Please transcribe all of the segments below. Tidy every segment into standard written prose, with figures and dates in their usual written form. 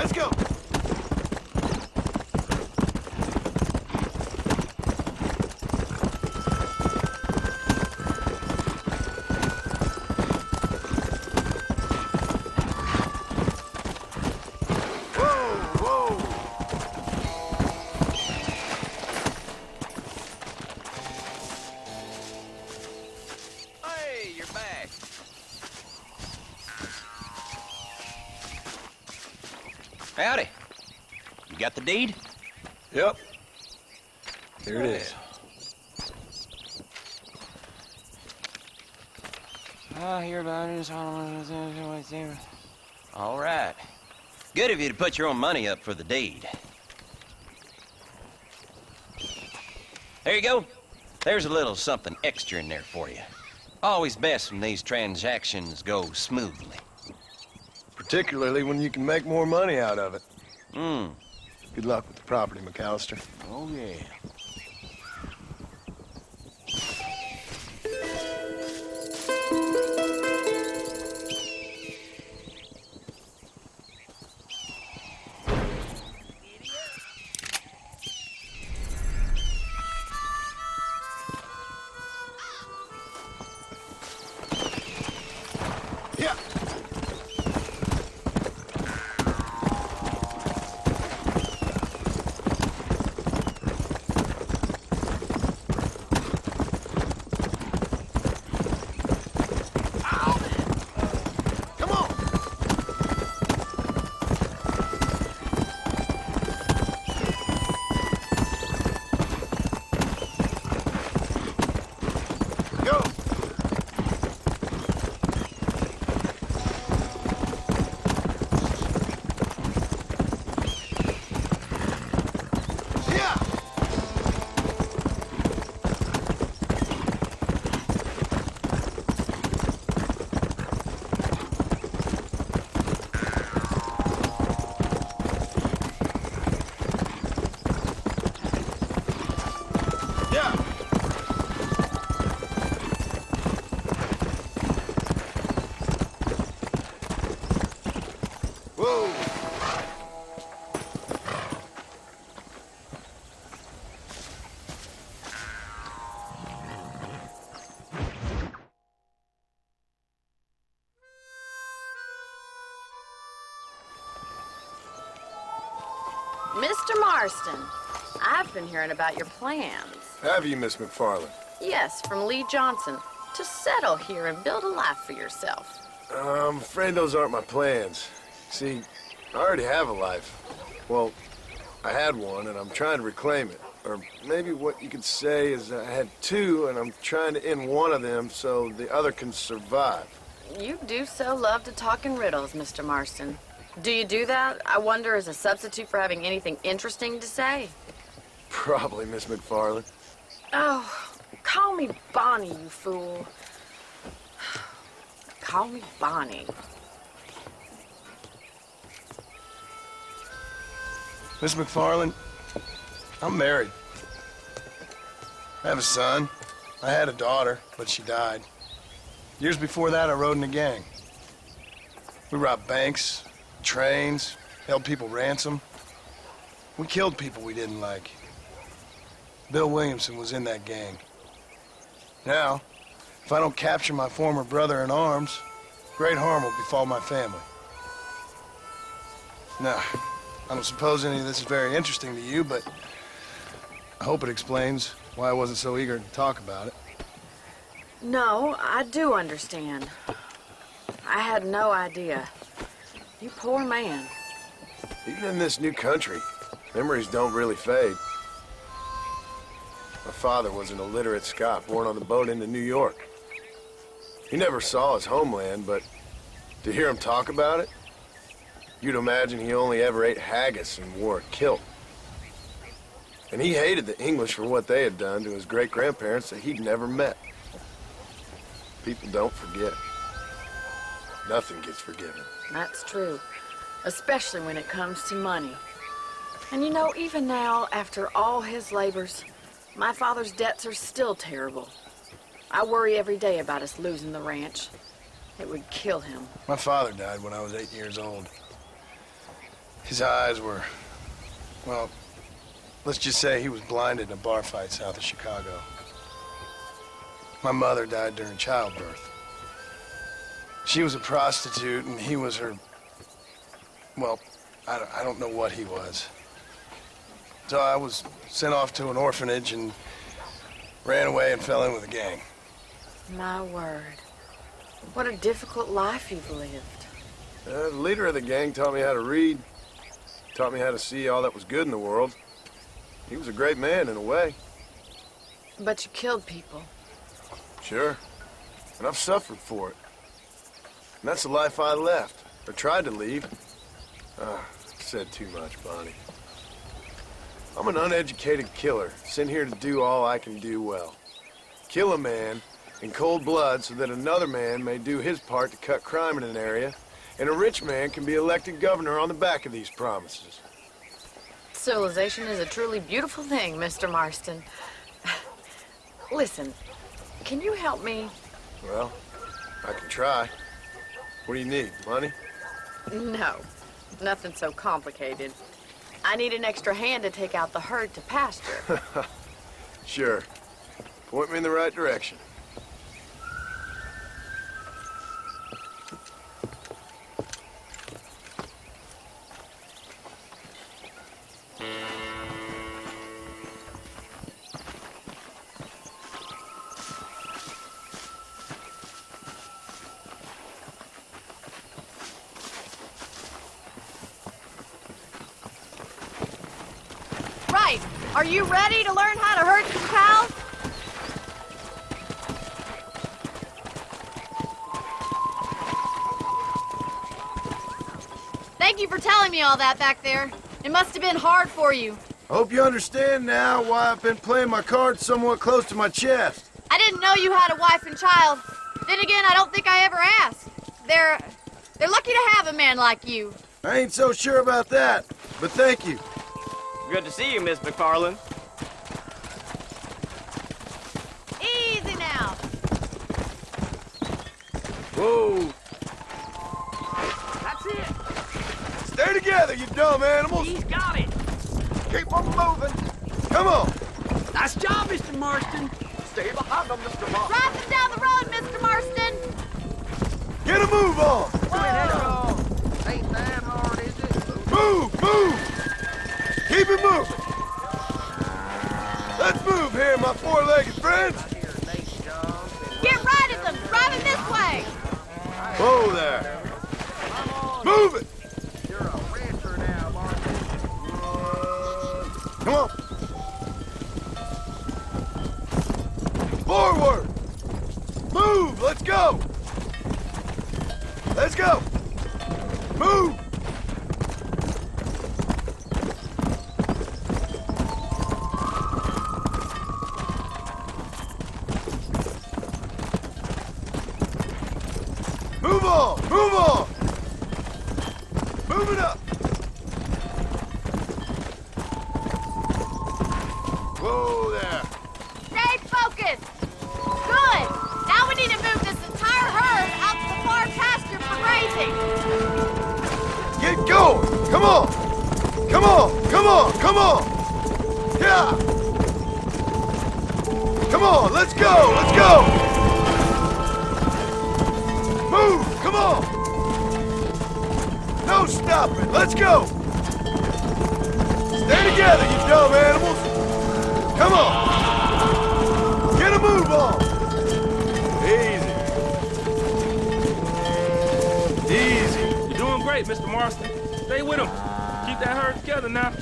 Let's go! Howdy. You got the deed? Yep. Here it is. I hear about it. All right. Good of you to put your own money up for the deed. There you go. There's a little something extra in there for you. Always best when these transactions go smoothly. Particularly when you can make more money out of it. Hmm. Good luck with the property, McAllister. Oh, yeah. Mr. Marston, I've been hearing about your plans. Have you, Miss McFarland? Yes, from Lee Johnson, to settle here and build a life for yourself. I'm afraid those aren't my plans. See, I already have a life. Well, I had one, and I'm trying to reclaim it. Or maybe what you could say is I had two, and I'm trying to end one of them so the other can survive. You do so love to talk in riddles, Mr. Marston. Do you do that, I wonder, as a substitute for having anything interesting to say? Probably, Miss McFarland. Oh, call me Bonnie, you fool. Call me Bonnie. Miss McFarland, I'm married. I have a son. I had a daughter, but she died. Years before that, I rode in a gang. We robbed banks, trains, held people ransom. We killed people we didn't like. Bill Williamson was in that gang. Now, if I don't capture my former brother in arms, great harm will befall my family. Now, I don't suppose any of this is very interesting to you, but I hope it explains why I wasn't so eager to talk about it. No, I do understand. I had no idea. You poor man. Even in this new country, memories don't really fade. My father was an illiterate Scot born on the boat into New York. He never saw his homeland, but to hear him talk about it, you'd imagine he only ever ate haggis and wore a kilt. And he hated the English for what they had done to his great-grandparents that he'd never met. People don't forget. Nothing gets forgiven. That's true, especially when it comes to money. And you know, even now, after all his labors, my father's debts are still terrible. I worry every day about us losing the ranch. It would kill him. My father died when I was 8 years old. His eyes were, well, let's just say he was blinded in a bar fight south of Chicago. My mother died during childbirth. She was a prostitute and he was her, well, I don't know what he was. So I was sent off to an orphanage and ran away and fell in with a gang. My word. What a difficult life you've lived. The leader of the gang taught me how to read, taught me how to see all that was good in the world. He was a great man in a way. But you killed people. Sure. And I've suffered for it. And that's the life I left, or tried to leave. Said too much, Bonnie. I'm an uneducated killer, sent here to do all I can do well. Kill a man in cold blood so that another man may do his part to cut crime in an area, and a rich man can be elected governor on the back of these promises. Civilization is a truly beautiful thing, Mr. Marston. Listen, can you help me? Well, I can try. What do you need, money? No, nothing so complicated. I need an extra hand to take out the herd to pasture. Sure. Point me in the right direction. Right. Are you ready to learn how to herd some cows? Thank you for telling me all that back there. It must have been hard for you. I hope you understand now why I've been playing my cards somewhat close to my chest. I didn't know you had a wife and child. Then again, I don't think I ever asked. They're lucky to have a man like you. I ain't so sure about that, but thank you. Good to see you, Miss McFarland. Easy now. Whoa. That's it. Stay together, you dumb animals. He's got it. Keep on moving. Come on. Nice job, Mr. Marston. Stay behind them, Mr. Marston. Drive them down the road, Mr. Marston. Get a move on. Ain't that hard, is it? Move. Keep it moving. Let's move here, my four-legged friends. Get right at them. Drive them this way. Whoa there. Move it. You're a rancher now, Marston. Come on. Forward. Move. Let's go. Let's go. Move. Move on! Move it up! Whoa there! Stay focused. Good. Now we need to move this entire herd out to the far pasture for grazing. Get going! Come on! Yeah! Come on, let's go! Move! Come on! No stopping! Let's go! Stay together, you dumb animals! Come on! Get a move on! Easy. You're doing great, Mr. Marston. Stay with him. Keep that herd together now.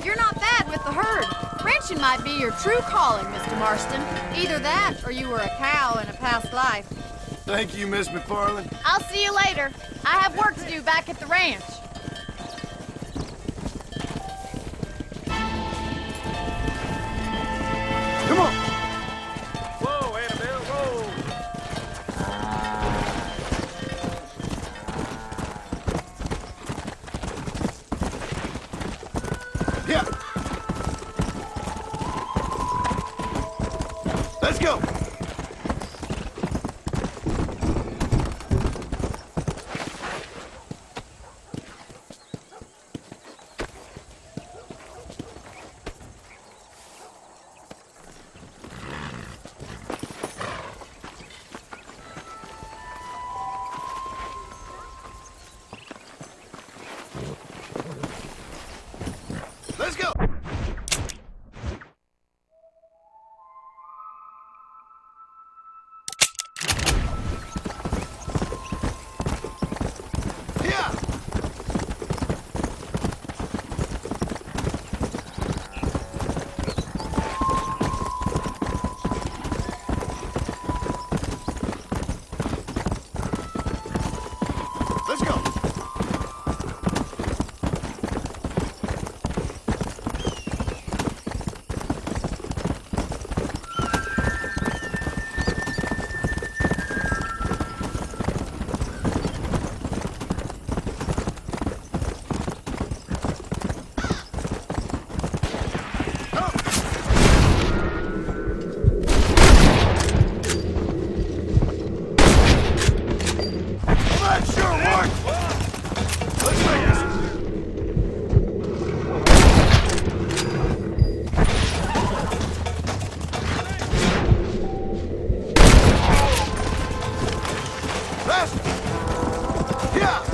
You're not bad with the herd. Ranching might be your true calling, Mr. Marston. Either that, or you were a cow in a past life. Thank you, Miss McFarland. I'll see you later. I have work to do back at the ranch. Come on! Whoa, Annabelle, whoa. Yeah! Let's go! Faster! Yeah!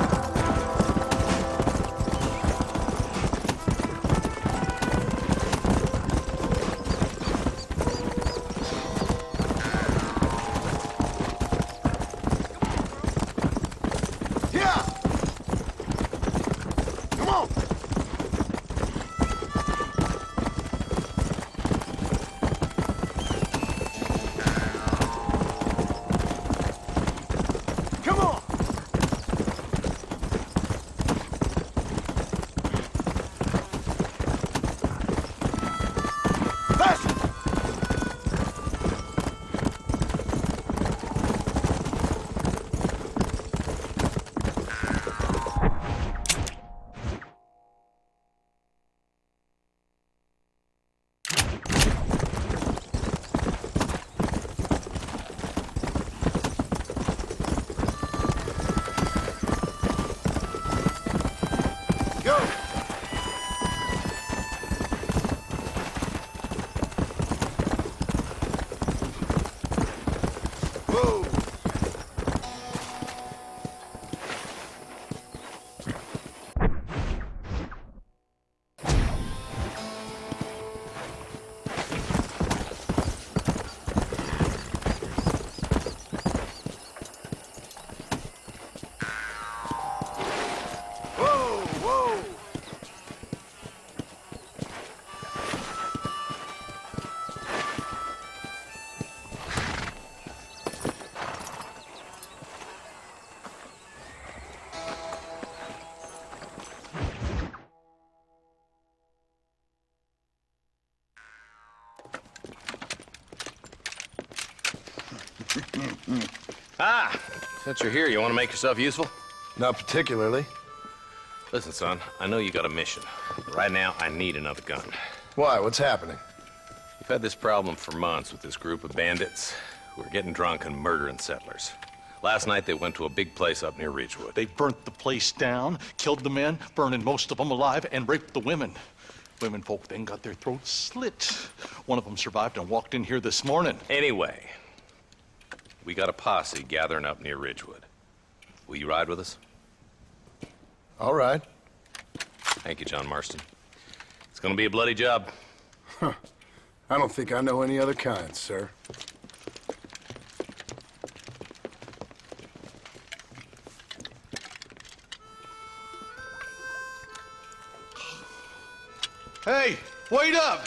Since you're here, you want to make yourself useful? Not particularly. Listen, son, I know you got a mission. But right now, I need another gun. Why? What's happening? We've had this problem for months with this group of bandits who are getting drunk and murdering settlers. Last night, they went to a big place up near Ridgewood. They burnt the place down, killed the men, burning most of them alive, and raped the women. Women folk then got their throats slit. One of them survived and walked in here this morning. Anyway, we got a posse gathering up near Ridgewood. Will you ride with us? All right. Thank you, John Marston. It's gonna be a bloody job. Huh. I don't think I know any other kind, sir. Hey, wait up!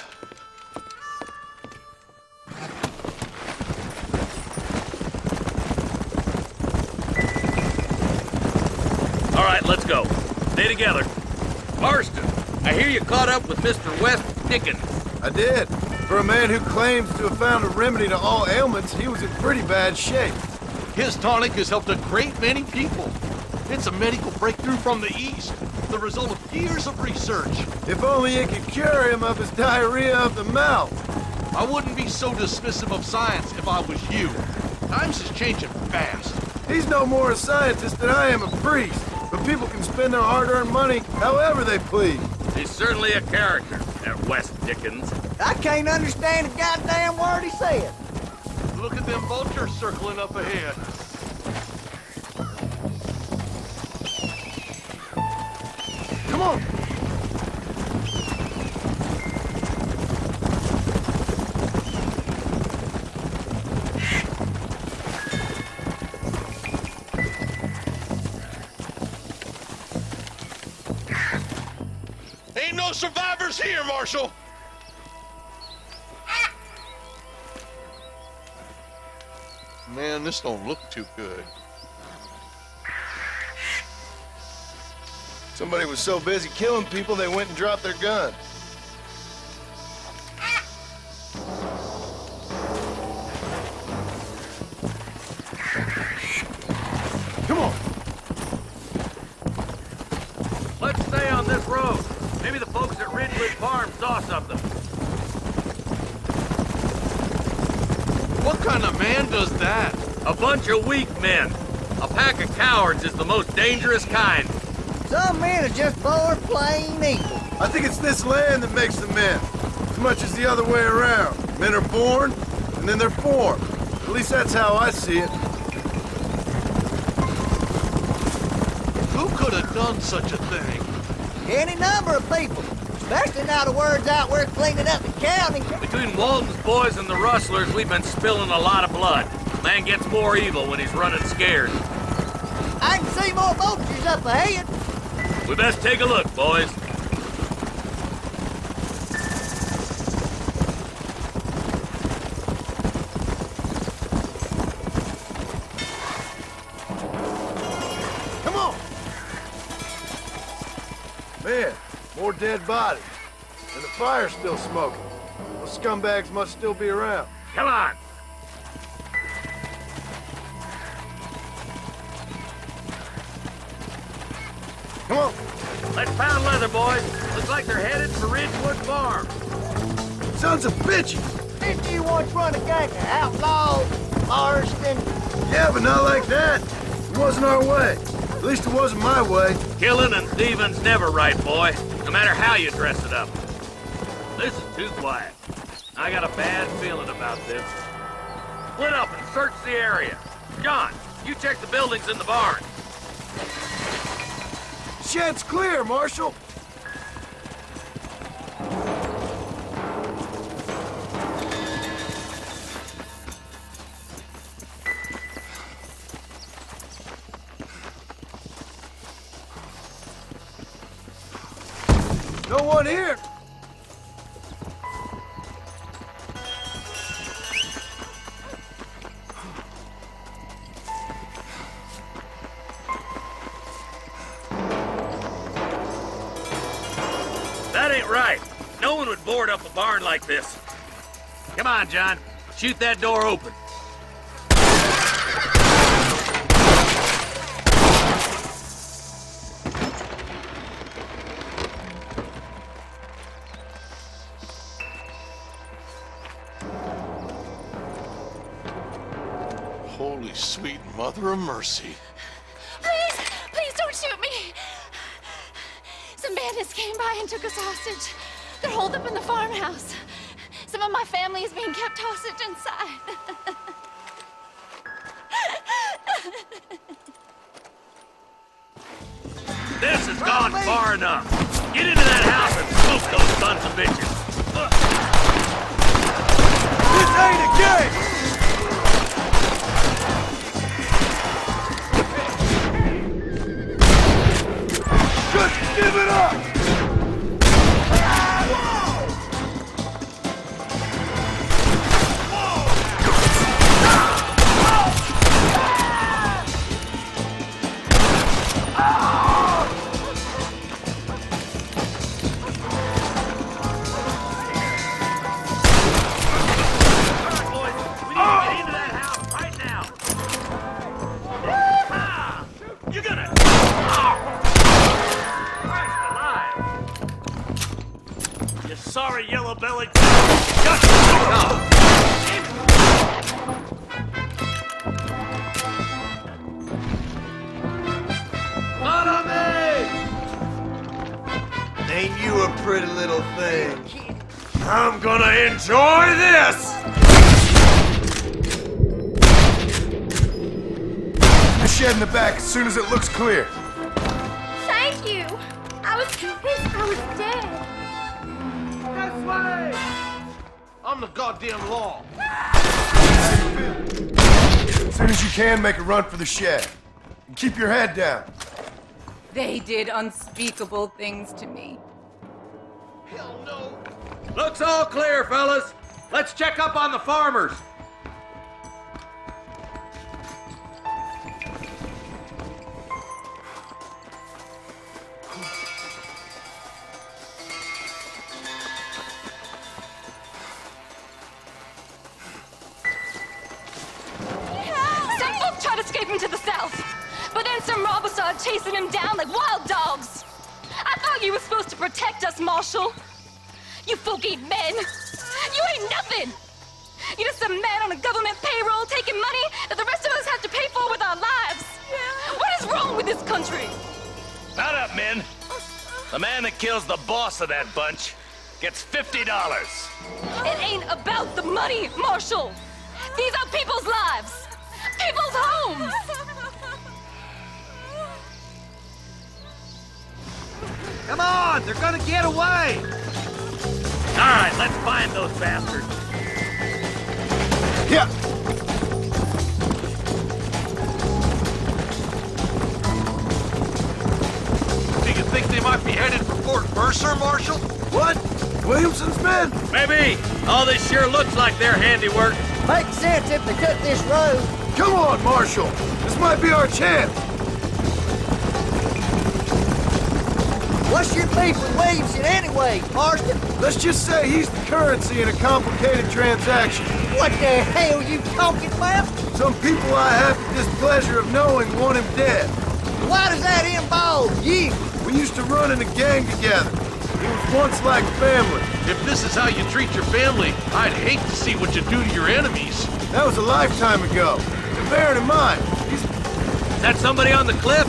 All right, let's go. Stay together. Marston, I hear you caught up with Mr. West Dickens. I did. For a man who claims to have found a remedy to all ailments, he was in pretty bad shape. His tonic has helped a great many people. It's a medical breakthrough from the East, the result of years of research. If only it could cure him of his diarrhea of the mouth. I wouldn't be so dismissive of science if I was you. Times is changing fast. He's no more a scientist than I am a priest. But people can spend their hard-earned money however they please. He's certainly a character, that West Dickens. I can't understand a goddamn word he said. Look at them vultures circling up ahead. Come on! Ain't no survivors here, Marshal! Man, this don't look too good. Somebody was so busy killing people, they went and dropped their gun. Come on! Let's stay on this road. Maybe the folks at Ridgewood Farm saw something. What kind of man does that? A bunch of weak men. A pack of cowards is the most dangerous kind. Some men are just born plain evil. I think it's this land that makes them men, as much as the other way around. Men are born, and then they're formed. At least that's how I see it. Who could have done such a thing? Any number of people. Especially now the word's out we're cleaning up the county. Between Walton's boys and the rustlers, we've been spilling a lot of blood. Man gets more evil when he's running scared. I can see more vultures up ahead. We best take a look, boys. Come on! Man, more dead bodies. And the fire's still smoking. Those scumbags must still be around. Come on! Come on! Let's pound leather, boys. Looks like they're headed for Ridgewood Farm. Sons of bitches! Didn't you once run a gang of outlaws, Marston? Yeah, but not like that. It wasn't our way. At least it wasn't my way. Killing and thieving's never right, boy. No matter how you dress it up. This is too quiet. I got a bad feeling about this. Split up and search the area. John, you check the buildings in the barn. Shed's clear, Marshal. No one here. That ain't right. No one would board up a barn like this. Come on, John. Shoot that door open. Holy sweet mother of mercy. Please, please don't shoot me. Some bandits came by and took us hostage. They're holed up in the farmhouse. Some of my family is being kept hostage inside. This has gone far enough. Get into that house and smoke those sons of bitches. This ain't a game! Just give it up! Sorry, yellow belly. Follow me! Ain't you a pretty little thing? I'm gonna enjoy this! The shed in the back as soon as it looks clear. Thank you. I was convinced I was dead. This way! I'm the goddamn law. As soon as you can, make a run for the shed. And keep your head down. They did unspeakable things to me. Hell no. Looks all clear, fellas. Let's check up on the farmers. Some folk tried escaping to the south, but then some robbers started chasing him down like wild dogs. I thought you were supposed to protect us, Marshal. You folk ain't men. You ain't nothing. You're just a man on a government payroll taking money that the rest of us have to pay for with our lives. What is wrong with this country? Shut up, men. The man that kills the boss of that bunch gets $50. It ain't about the money, Marshal. These are people's lives. People's homes. They're gonna get away! All right, let's find those bastards. Yeah. Do you think they might be headed for Fort Mercer, Marshal? What? Williamson's men? Maybe. All this sure looks like their handiwork. Makes sense if they took this road. Come on, Marshal. This might be our chance. What's your beef with Williamson anyway, Marston? Let's just say he's the currency in a complicated transaction. What the hell you talking about? Some people I have the displeasure of knowing want him dead. Why does that involve you? We used to run in a gang together. It was once like family. If this is how you treat your family, I'd hate to see what you do to your enemies. That was a lifetime ago. And bearing in mind, he's... Is that somebody on the cliff?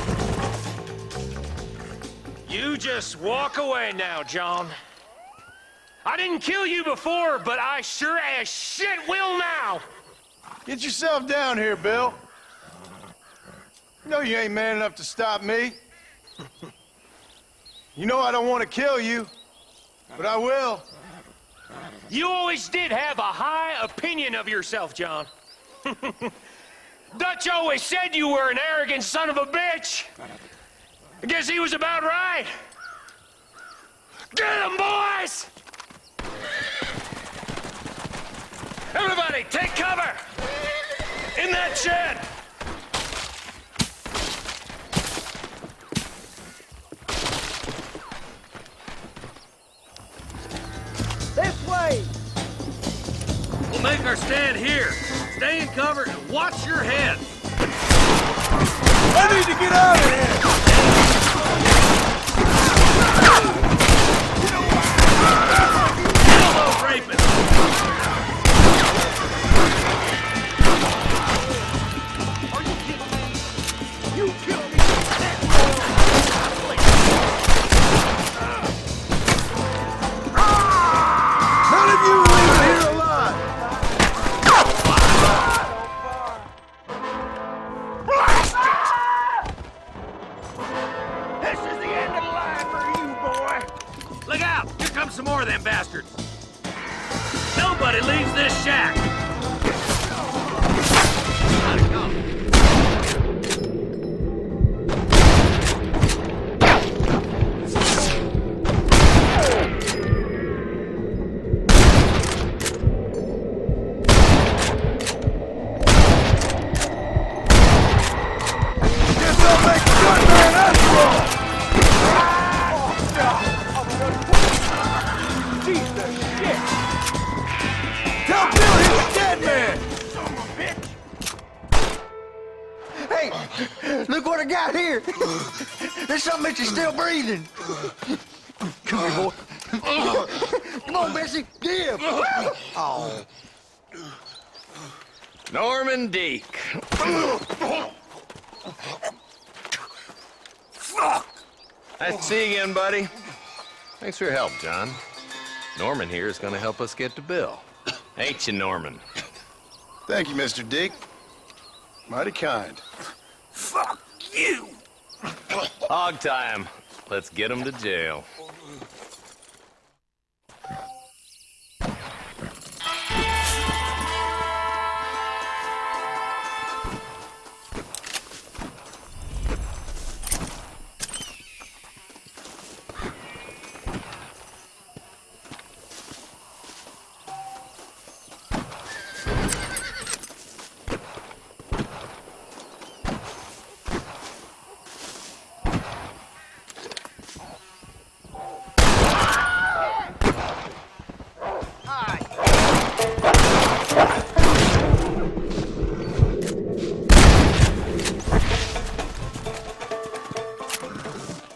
You just walk away now, John. I didn't kill you before, but I sure as shit will now! Get yourself down here, Bill. You know you ain't man enough to stop me. You know I don't want to kill you, but I will. You always did have a high opinion of yourself, John. Dutch always said you were an arrogant son of a bitch. I guess he was about right. Get him, boys! Everybody, take cover! In that shed! This way! We'll make our stand here. Stay in cover and watch your head. I need to get out of here! Kill those rapists! Are you kidding me? You killed me! None of you will leave here alive! This is the end of the line for you, boy! Look out! Here comes some more of them bastards. Nobody leaves this shack. Gotta go. Guess I'll make a good man after all! Tell Bill he's a dead man! Hey, look what I got here. There's something that you're still breathing. Come here, boy. Come on, Bessie, give. Oh. Norman Deek. Nice to see you again, buddy. Thanks for your help, John. Norman here is going to help us get to Bill. Ain't you, Norman? Thank you, Mr. Deke. Mighty kind. Fuck you! Hog time. Let's get him to jail.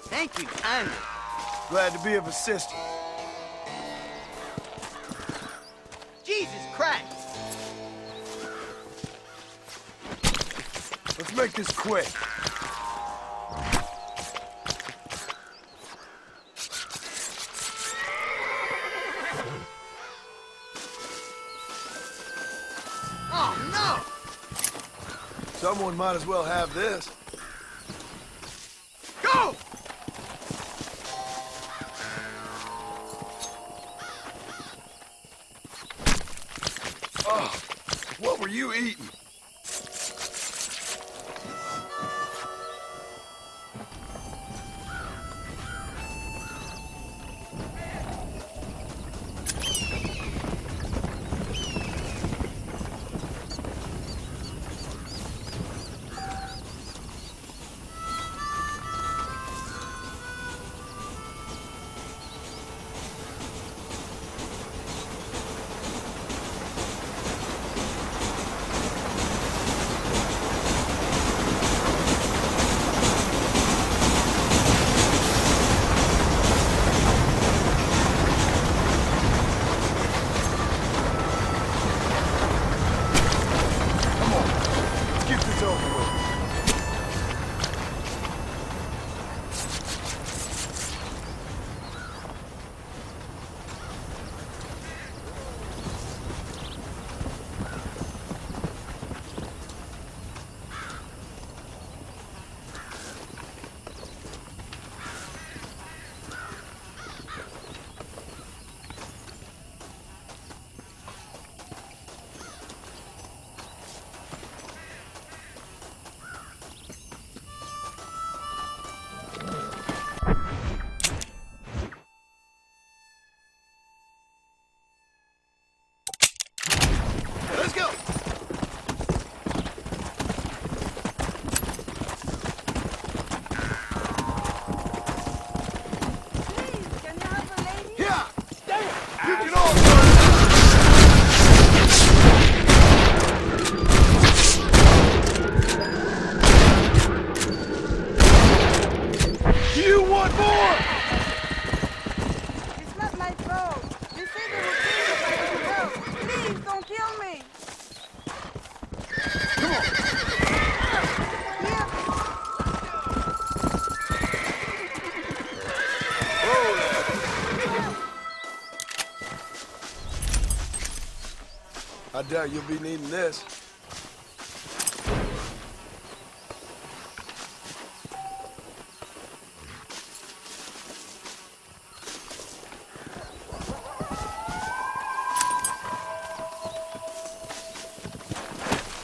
Thank you kindly. Glad to be of assistance. Jesus Christ. Let's make this quick. Oh, no! Someone might as well have this. Go! you eating? Let's go! Yeah! You can all You want more? It's not my fault. You said they were killed by else. Please don't kill me. Come on. Here. Whoa there. I doubt you'll be needing this.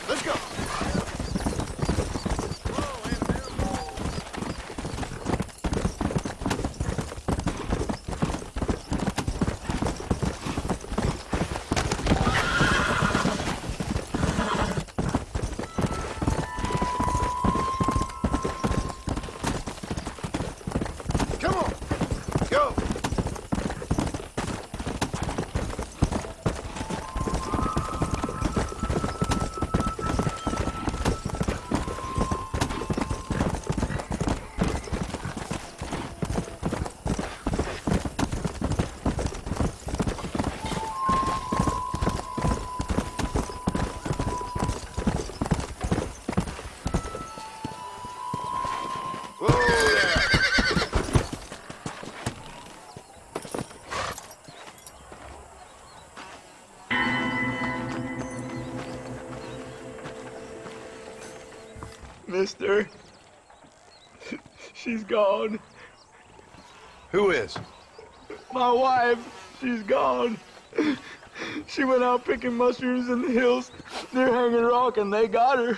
Let's go. Come on. Go. Whoa there. Mister, she's gone. Who is? My wife, she's gone. She went out picking mushrooms in the hills near Hanging Rock and they got her.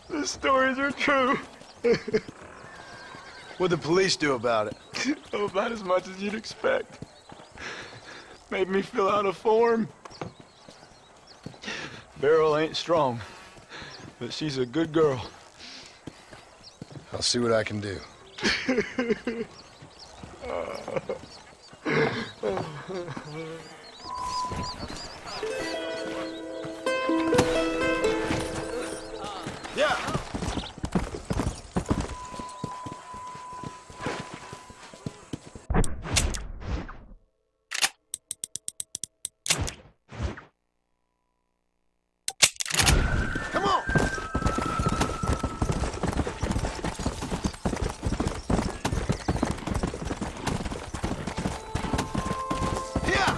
The stories are true. What'd the police do about it? Oh, about as much as you'd expect. Made me fill out a form. Beryl ain't strong, but she's a good girl. I'll see what I can do. Yeah. Come on. Yeah.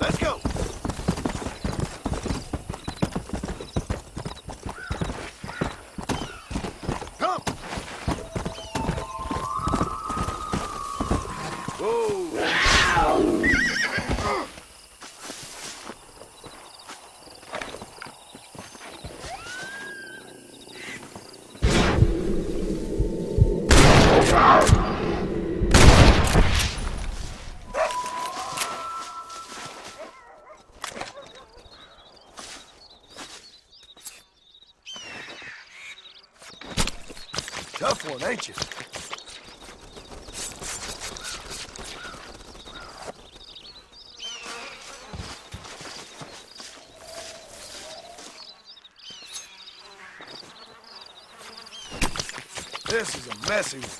Let's go! Come! Whoa! Tough one, ain't you? This is a messy one.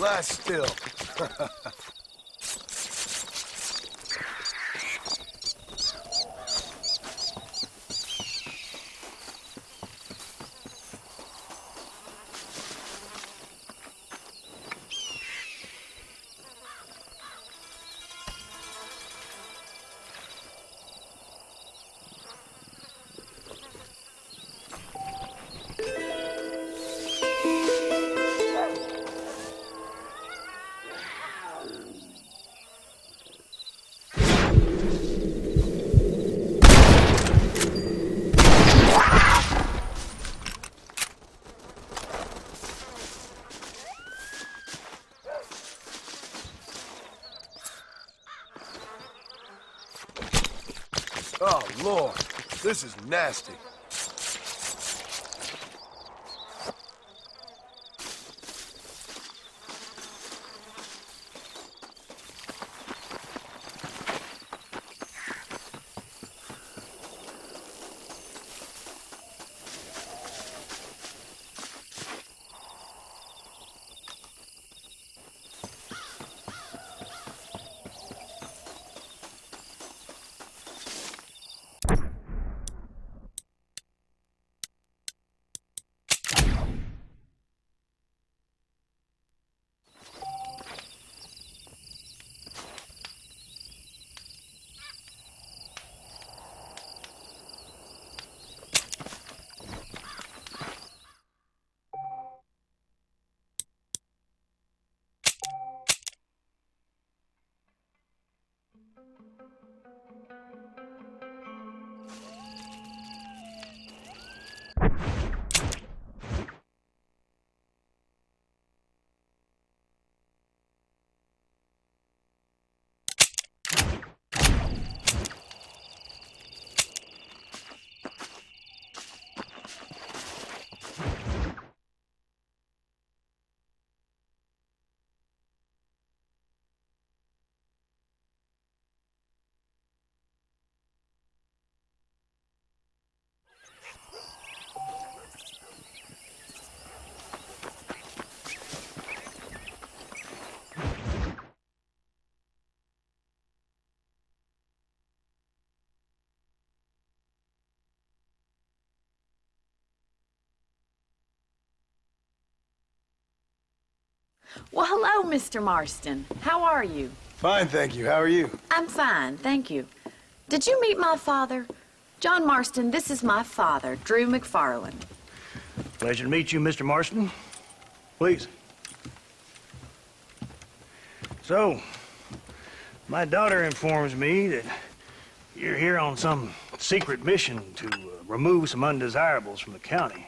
Lie still. Oh, Lord. This is nasty. Well, hello, Mr. Marston. How are you? Fine, thank you. How are you? I'm fine, thank you. Did you meet my father? John Marston, this is my father, Drew McFarland. Pleasure to meet you, Mr. Marston. Please. So, my daughter informs me that you're here on some secret mission to remove some undesirables from the county.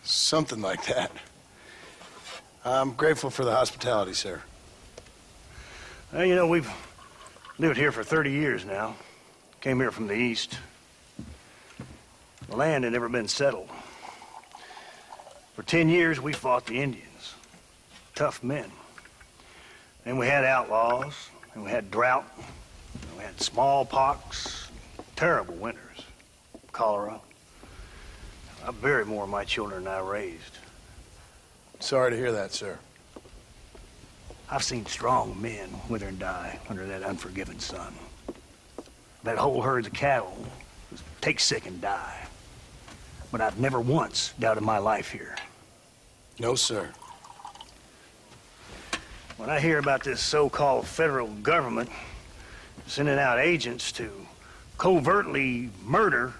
Something like that. I'm grateful for the hospitality, sir. Well, you know, we've lived here for 30 years now. Came here from the east. The land had never been settled. For 10 years, we fought the Indians. Tough men. And we had outlaws, and we had drought, and we had smallpox, terrible winters. Cholera. I buried more of my children than I raised. Sorry to hear that, sir. I've seen strong men wither and die under that unforgiving sun. That whole herds of cattle take sick and die. But I've never once doubted my life here. No, sir. When I hear about this so-called federal government sending out agents to covertly murder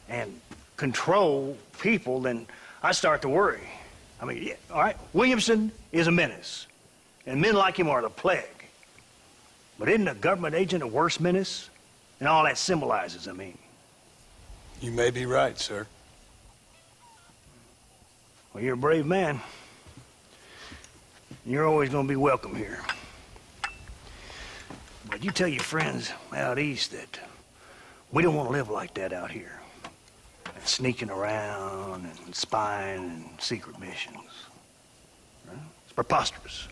and control people, then I start to worry. I mean, yeah, all right, Williamson is a menace, and men like him are the plague. But isn't a government agent a worse menace? And all that symbolizes, I mean. You may be right, sir. Well, you're a brave man. You're always gonna be welcome here. But you tell your friends out east that we don't want to live like that out here. Sneaking around and spying and secret missions. Right? It's preposterous.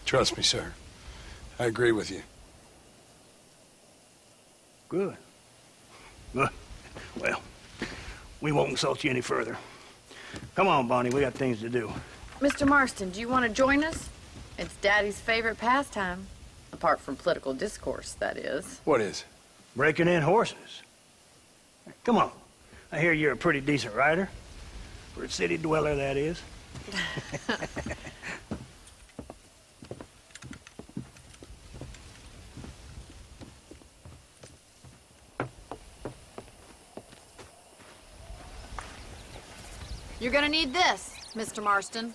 Trust me, sir. I agree with you. Good. Good. Well, we won't insult you any further. Come on, Bonnie, we got things to do. Mr. Marston, do you want to join us? It's Daddy's favorite pastime. Apart from political discourse, that is. What is? Breaking in horses. Come on. I hear you're a pretty decent rider. For a city dweller, that is. You're gonna need this, Mr. Marston.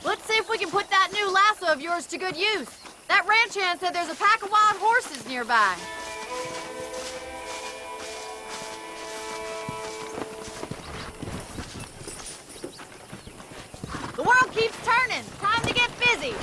Let's see if we can put that new lasso of yours to good use. That ranch hand said there's a pack of wild horses nearby. The world keeps turning. Time to get busy.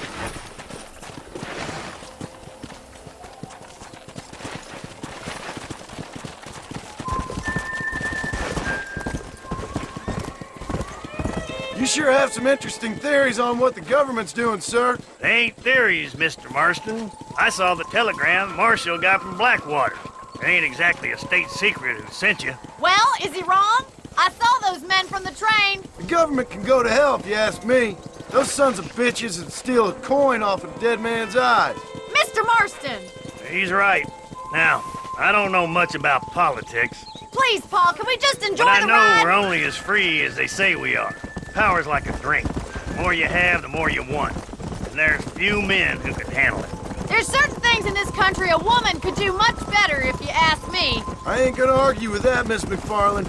You sure have some interesting theories on what the government's doing, sir. They ain't theories, Mr. Marston. I saw the telegram Marshall got from Blackwater. It ain't exactly a state secret who sent you. Well, is he wrong? I saw those men from the train. The government can go to hell if you ask me. Those sons of bitches would steal a coin off a dead man's eyes. Mr. Marston! He's right. Now, I don't know much about politics. Please, Paul, can we just enjoy but the I know ride? we're only as free as they say we are. Power's like a drink. The more you have, the more you want. And there's few men who can handle it. There's certain things in this country a woman could do much better, if you ask me. I ain't gonna argue with that, Miss McFarland.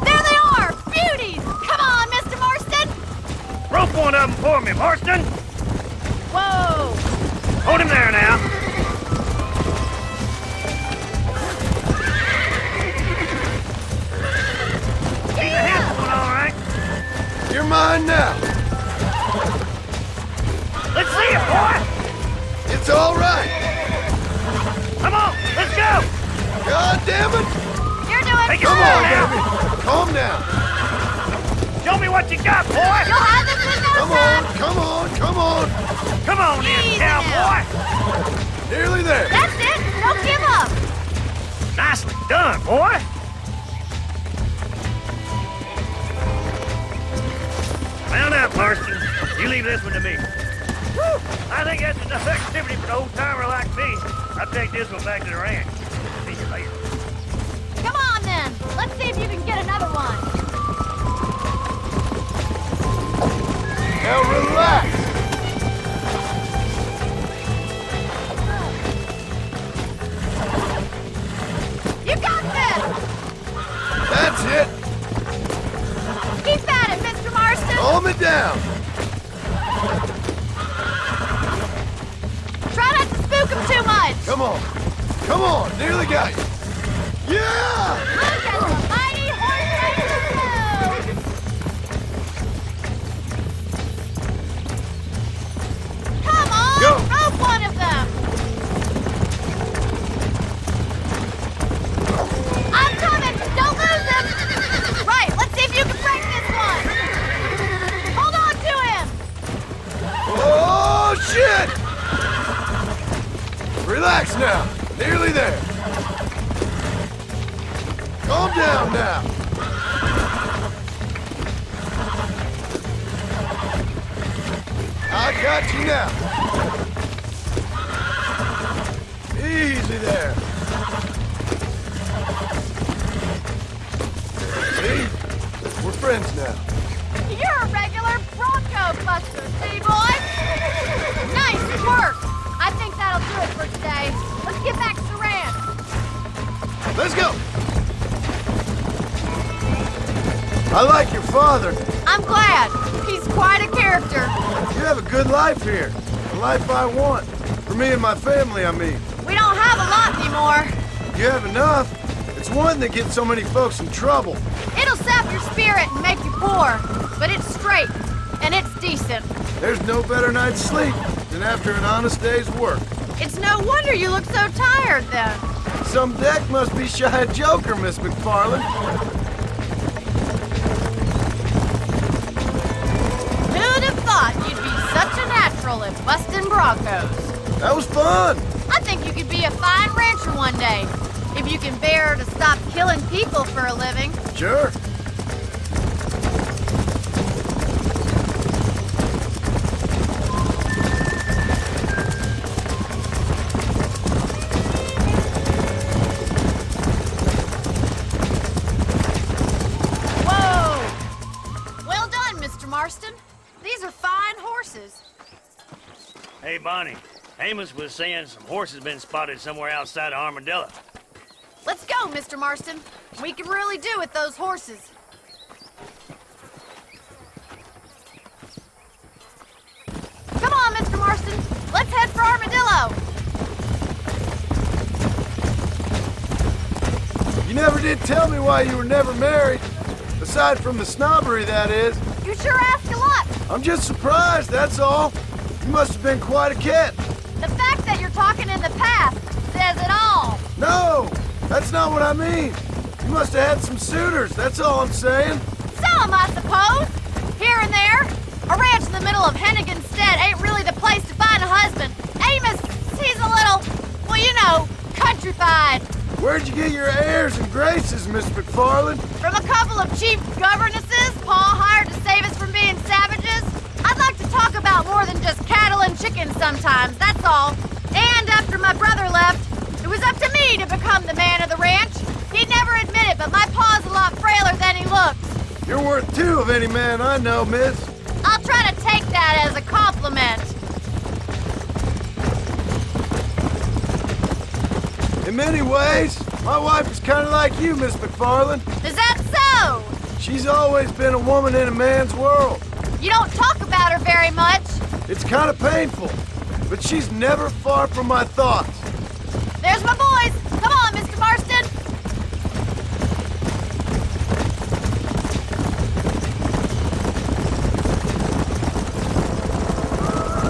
There they are! Beauties! Come on, Mr. Marston! Rope one of them for me, Marston! Whoa! Hold him there now. He's a handful, all right. You're mine now. Let's see it, boy! It's all right. Come on, let's go! God damn it! You're doing Take it good! Come on, now. baby. Calm down. Show me what you got, boy! You'll have this in no Come time! on, come on, come on. Come on in, Easy cowboy! Nearly there. That's it! Don't give up! Nicely done, boy! Mount up, Marston. You leave this one to me. Whew. I think that's enough activity for an old-timer like me. I'll take this one back to the ranch. See you later. Come on, then! Let's see if you can get another one. Now relax. You got this! That's it. Keep at it, Mr. Marston! Calm it down. Try not to spook him too much! Come on. Come on. Nearly got you. Yeah! Look at the mighty horse races go! Come on! Go. Rope one of them! Relax now. Nearly there. Calm down now. I got you now. Easy there. See? We're friends now. You're a regular Bronco buster, city boy. Nice work. I think that'll do it for today. Let's get back to the ranch. Let's go. I like your father. I'm glad. He's quite a character. You have a good life here. The life I want. For me and my family, I mean. We don't have a lot anymore. You have enough. It's one that gets so many folks in trouble. It'll sap your spirit and make you poor. But it's straight. And it's decent. There's no better night's sleep than after an honest day's work. It's no wonder you look so tired, then. Some deck must be shy of Joker, Miss McFarland. Who'd have thought you'd be such a natural at busting Broncos? That was fun. I think you could be a fine rancher one day. If you can bear to stop killing people for a living. Sure. These are fine horses. Hey, Bonnie. Amos was saying some horses been spotted somewhere outside of Armadillo. Let's go, Mr. Marston. We can really do with those horses. Come on, Mr. Marston. Let's head for Armadillo. You never did tell me why you were never married. Aside from the snobbery, that is. You sure ask a lot. I'm just surprised, that's all. You must have been quite a kid. The fact that you're talking in the past says it all. No, that's not what I mean. You must have had some suitors, that's all I'm saying. Some, I suppose. Here and there. A ranch in the middle of Hennigan's Stead ain't really the place to find a husband. Amos, he's a little, well, you know, countrified. Where'd you get your airs and graces, Miss McFarland? From a couple of cheap governesses Pa hired to save us from being savages. I'd like to talk about more than just cattle and chickens sometimes, that's all. And after my brother left, it was up to me to become the man of the ranch. He'd never admit it, but my pa's a lot frailer than he looks. You're worth two of any man I know, miss. I'll try to take that as a compliment. In many ways, my wife is kind of like you, Miss McFarland. Is that so? She's always been a woman in a man's world. You don't talk about her very much. It's kind of painful, but she's never far from my thoughts. There's my boys. Come on, Mr. Marston.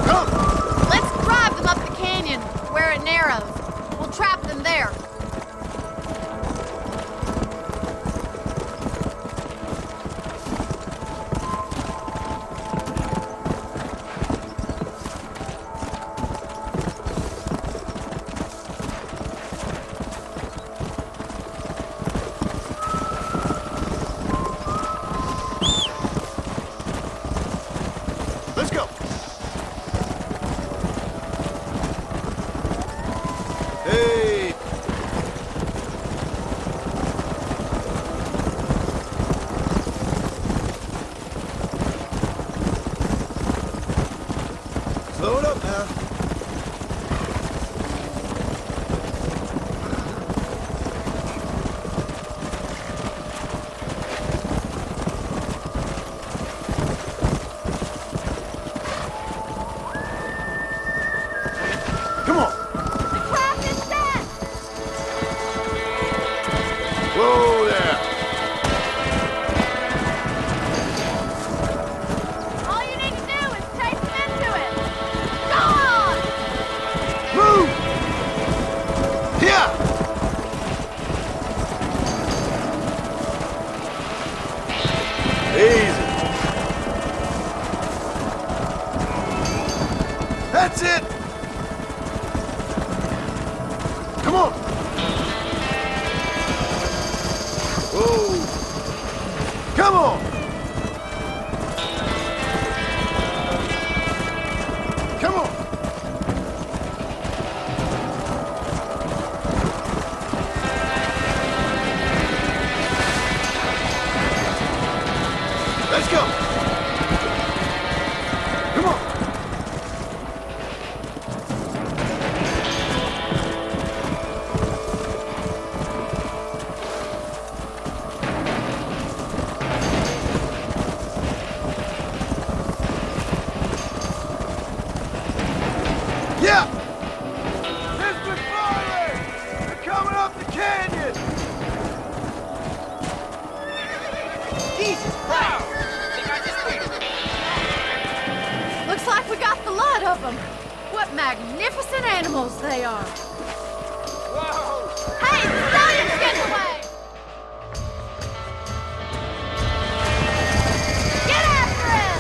Come! Let's drive them up the canyon, where it narrows. We'll trap them there. Let's go. Hey, magnificent animals they are. Whoa! Hey, the stallion's getting away! Get after him!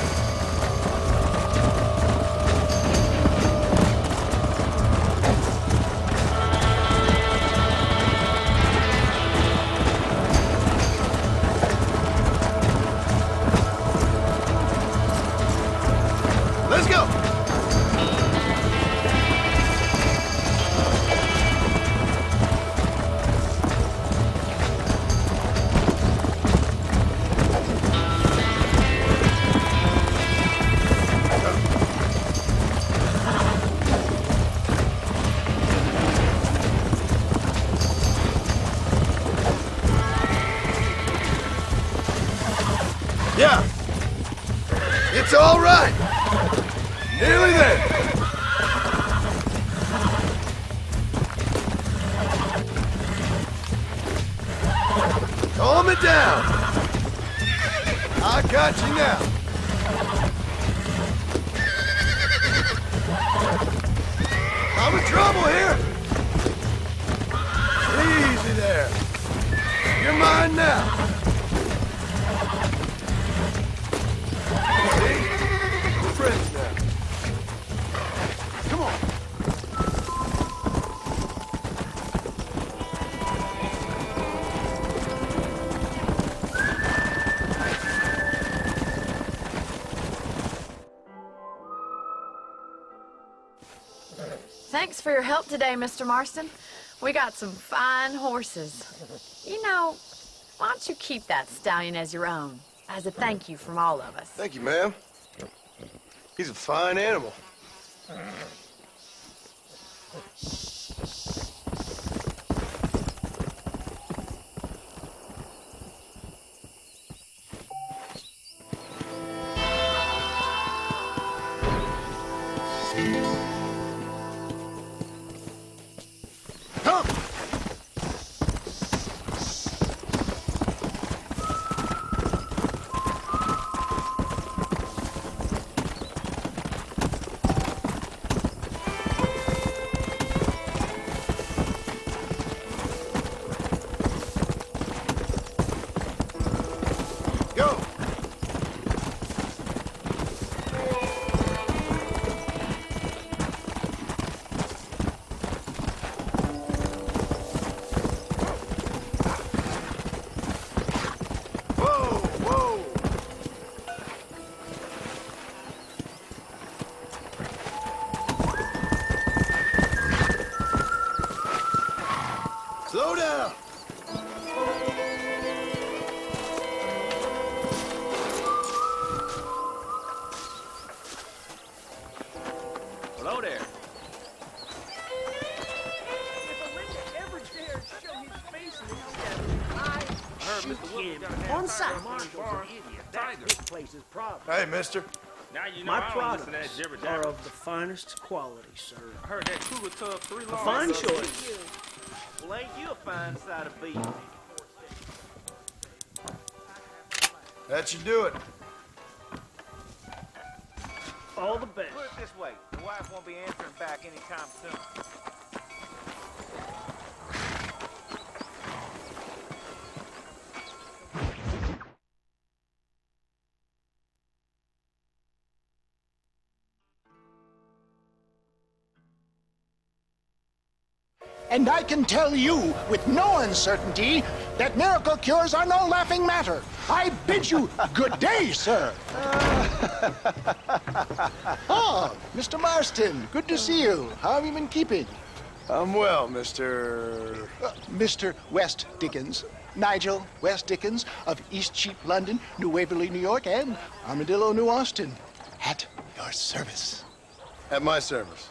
Let's go! Yeah, it's all right. Nearly there. Calm it down. I got you now. I'm in trouble here. Easy there. You're mine now. Friends now. Come on. Thanks for your help today, Mr. Marston. We got some fine horses. You know, why don't you keep that stallion as your own, as a thank you from all of us? Thank you, ma'am. He's a fine animal. Come! Go! Whoa, whoa! Slow down! Hello there. On site. Hey, mister. Now you know My I don't products listen to that jibber are jabber. of the finest quality, sir. I heard that cougar tub 3 A long. fine choice. Well, ain't you a fine side of beef? That should do it. All the best. Put it this way, the wife won't be answering back anytime soon. And I can tell you with no uncertainty that miracle cures are no laughing matter. I bid you good day, sir. Oh, Mr. Marston, good to see you. How have you been keeping? I'm well, Mr. Mr. West Dickens. Nigel West Dickens of East Cheap, London, New Waverly, New York, and Armadillo, New Austin. At your service. At my service.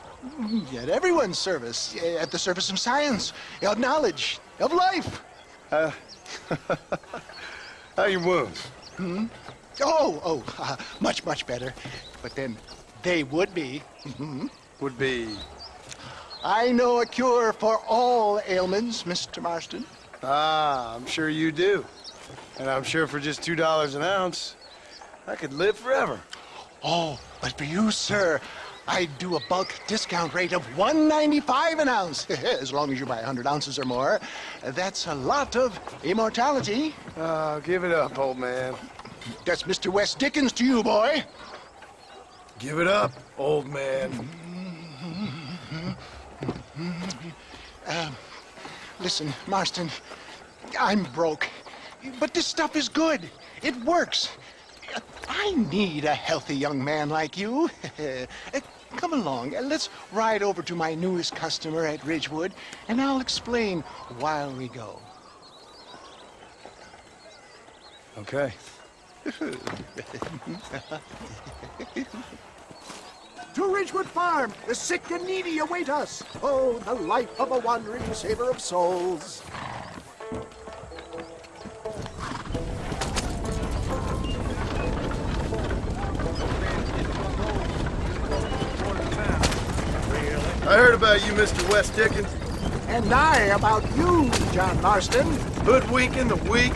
At everyone's service. At the service of science, of knowledge, of life. How are your wounds? Much, much better. But then they would be. Would be? I know a cure for all ailments, Mr. Marston. Ah, I'm sure you do. And I'm sure for just $2 an ounce, I could live forever. Oh, but for you, sir, I'd do a bulk discount rate of $1.95 an ounce, as long as you buy 100 ounces or more. That's a lot of immortality. Give it up, old man. That's Mr. Wes Dickens to you, boy. Give it up, old man. Listen, Marston, I'm broke, but this stuff is good. It works. I need a healthy young man like you. Come along, let's ride over to my newest customer at Ridgewood, and I'll explain while we go. Okay. To Ridgewood Farm, the sick and needy await us. Oh, the life of a wandering saver of souls. I heard about you, Mr. Wes Dickens. And I about you, John Marston. Hoodwinking the weak,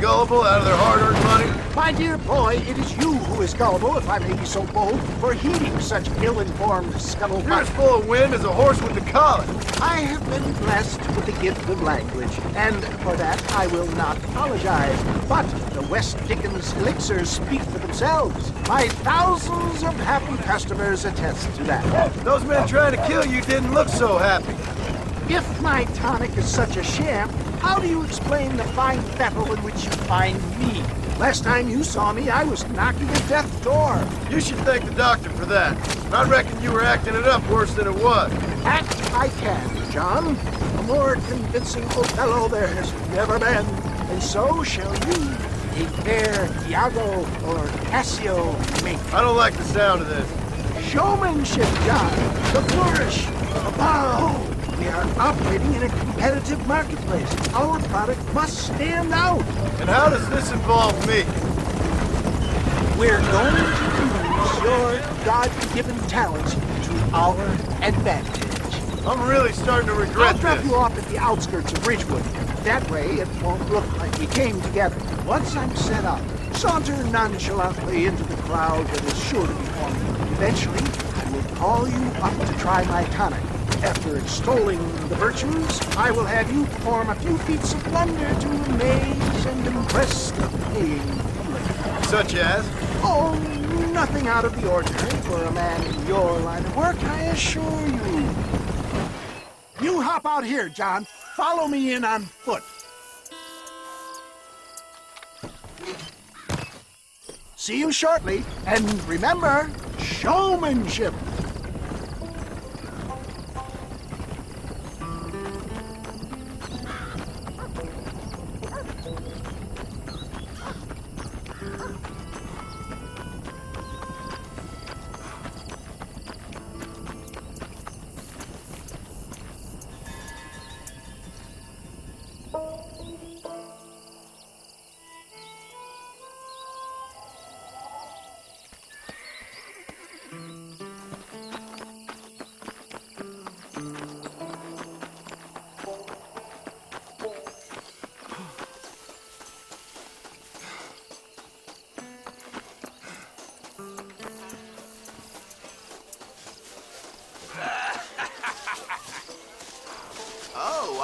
gullible out of their hard-earned money. My dear boy, it is you who is gullible, if I may be so bold, for heeding such ill-informed scuttlebutt. You're as full of wind as a horse with the collar. I have been blessed with the gift of language, and for that I will not apologize. But the West Dickens elixirs speak for themselves. My thousands of happy customers attest to that. Those men trying to kill you didn't look so happy. If my tonic is such a sham, how do you explain the fine fettle in which you find me? Last time you saw me, I was knocking at death's door. You should thank the doctor for that. I reckon you were acting it up worse than it was. Act I can, John. A more convincing Othello there has never been. And so shall you, a fair Iago or Cassio make. I don't like the sound of this. Showmanship, John. The flourish. The bow. We are operating in a competitive marketplace. Our product must stand out. And how does this involve me? We're going to use your God-given talents to our advantage. I'm really starting to regret this. I'll drop you off at the outskirts of Ridgewood. That way, it won't look like we came together. Once I'm set up, saunter nonchalantly into the crowd that is sure to be forming. Eventually, I will call you up to try my tonic. After extolling the virtues, I will have you perform a few feats of wonder to amaze and impress the paying public. Such as? Oh, nothing out of the ordinary for a man in your line of work, I assure you. You hop out here, John. Follow me in on foot. See you shortly, and remember, showmanship.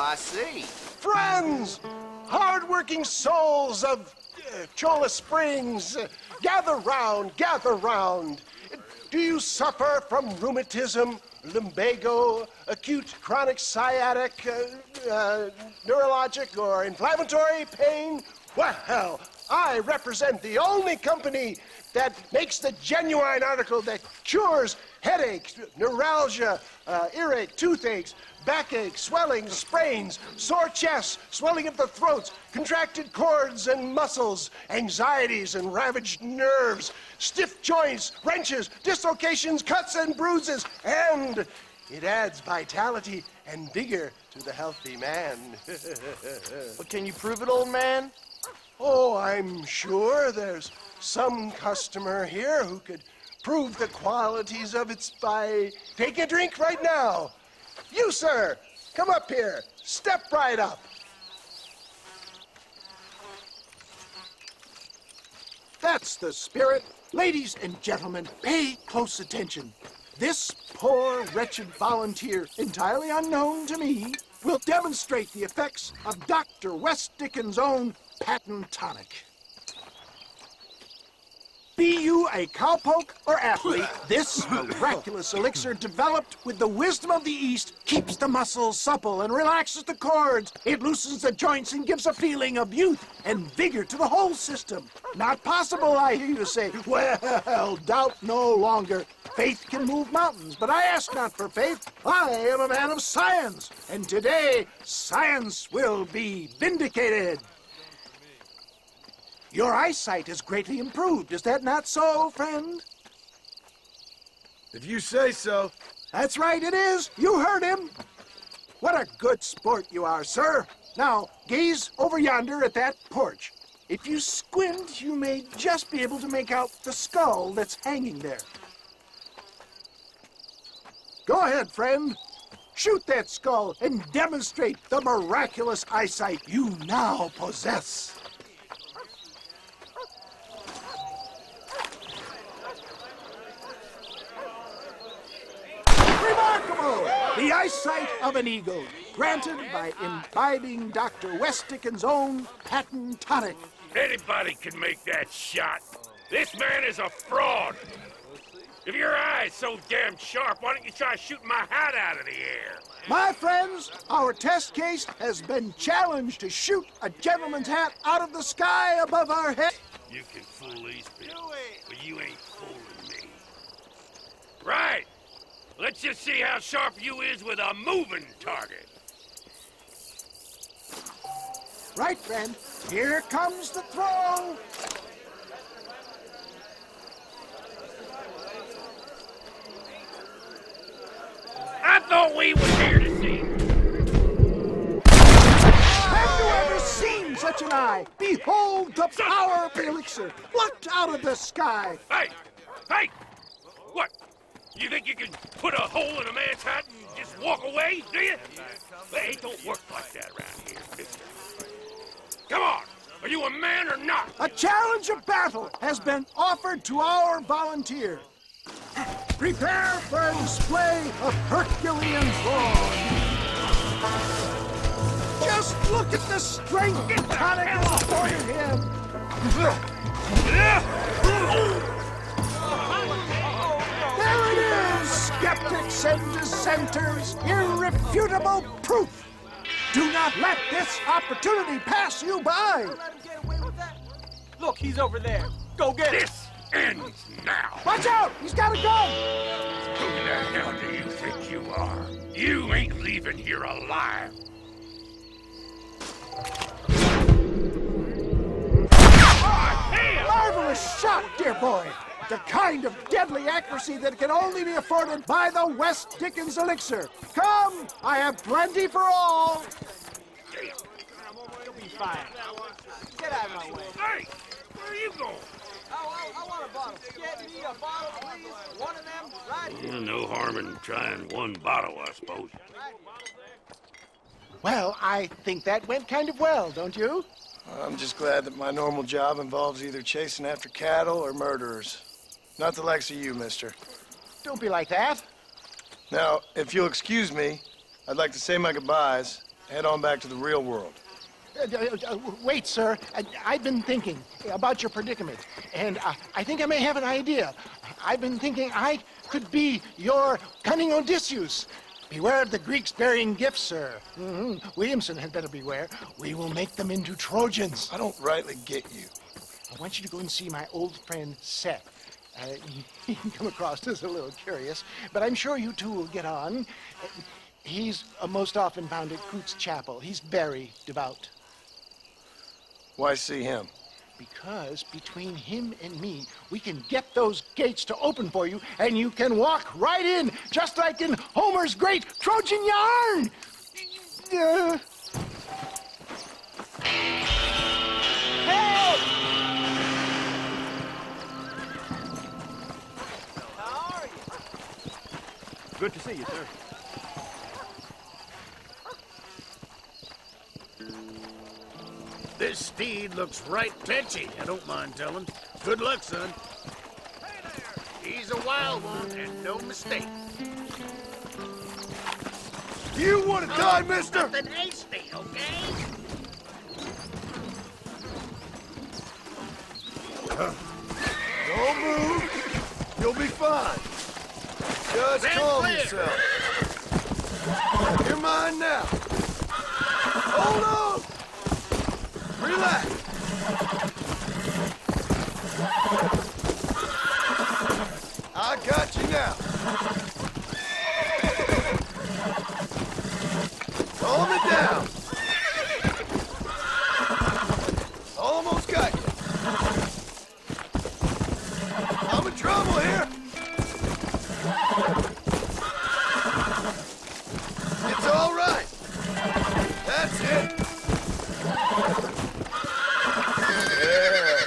I see. Friends, hard-working souls of Cholla Springs, gather round, gather round. Do you suffer from rheumatism, lumbago, acute chronic sciatic, neurologic, or inflammatory pain? Well, I represent the only company that makes the genuine article that cures headaches, neuralgia, earache, toothaches, backache, swelling, sprains, sore chests, swelling of the throats, contracted cords and muscles, anxieties and ravaged nerves, stiff joints, wrenches, dislocations, cuts and bruises, and it adds vitality and vigor to the healthy man. But can you prove it, old man? Oh, I'm sure there's some customer here who could prove the qualities of it by taking a drink right now. You, sir, come up here. Step right up. That's the spirit. Ladies and gentlemen, pay close attention. this poor, wretched volunteer, entirely unknown to me, will demonstrate the effects of Dr. West Dickens' own patent tonic. Be you a cowpoke or athlete, this miraculous elixir developed with the wisdom of the East keeps the muscles supple and relaxes the cords. It loosens the joints and gives a feeling of youth and vigor to the whole system. Not possible, I hear you say. Well, doubt no longer. Faith can move mountains, but I ask not for faith. I am a man of science, and today science will be vindicated. Your eyesight has greatly improved. Is that not so, friend? If you say so. That's right, it is. You heard him. What a good sport you are, sir. Now, gaze over yonder at that porch. If you squint, you may just be able to make out the skull that's hanging there. Go ahead, friend. Shoot that skull and demonstrate the miraculous eyesight you now possess. Remarkable! The eyesight of an eagle, granted by imbibing Dr. West Dickens' own patent tonic. Anybody can make that shot. This man is a fraud. If your eye's so damn sharp, why don't you try shooting my hat out of the air? My friends, our test case has been challenged to shoot a gentleman's hat out of the sky above our head. You can fool these people, but you ain't fooling me. Right. Let's just see how sharp you is with a moving target. Right, friend. Here comes the throw. I thought we was here to see. Have you ever seen such an eye? Behold the power of the elixir, plucked out of the sky. Hey! Hey! What? You think you can put a hole in a man's hat and just walk away, do you? Hey, it don't work like that around here, mister. Come on! Are you a man or not? A challenge of battle has been offered to our volunteer. Prepare for a display of Herculean brawn. Just look at the strength and tonic that's afforded him. There it is, skeptics and dissenters, irrefutable proof. Do not let this opportunity pass you by. Look, he's over there. Go get him. This ends now. Watch out! He's got a gun! Who the hell do you think you are? You ain't leaving here alive. Marvelous shot, dear boy. The kind of deadly accuracy that can only be afforded by the West Dickens elixir. Come, I have plenty for all. You'll be fine. Get out of my way. Hey, where are you going? I want a bottle. Get me a bottle, please. One of them, right here. No harm in trying one bottle, I suppose. Well, I think that went kind of well, don't you? I'm just glad that my normal job involves either chasing after cattle or murderers. Not the likes of you, mister. Don't be like that. Now, if you'll excuse me, I'd like to say my goodbyes, head on back to the real world. Wait, sir. I've been thinking about your predicament, and I think I may have an idea. I've been thinking I could be your cunning Odysseus. Beware of the Greeks bearing gifts, sir. Williamson had better beware. We will make them into Trojans. I don't rightly get you. I want you to go and see my old friend Seth. He can come across as a little curious, but I'm sure you two will get on. He's most often found at Coots Chapel. He's very devout. Why see him? Because between him and me, we can get those gates to open for you, and you can walk right in, just like in Homer's great Trojan yarn! Help! How are you? Good to see you, sir. This steed looks right tetchy, I don't mind telling. Good luck, son. He's a wild one and no mistake. You want to die, mister? Nothing hasty, okay? Don't move. You'll be fine. Just Stand calm clear. yourself. You're mine now. Hold on. Relax. I got you now. Calm it down. Almost got you. I'm in trouble here. It's all right. That's it. Yeah,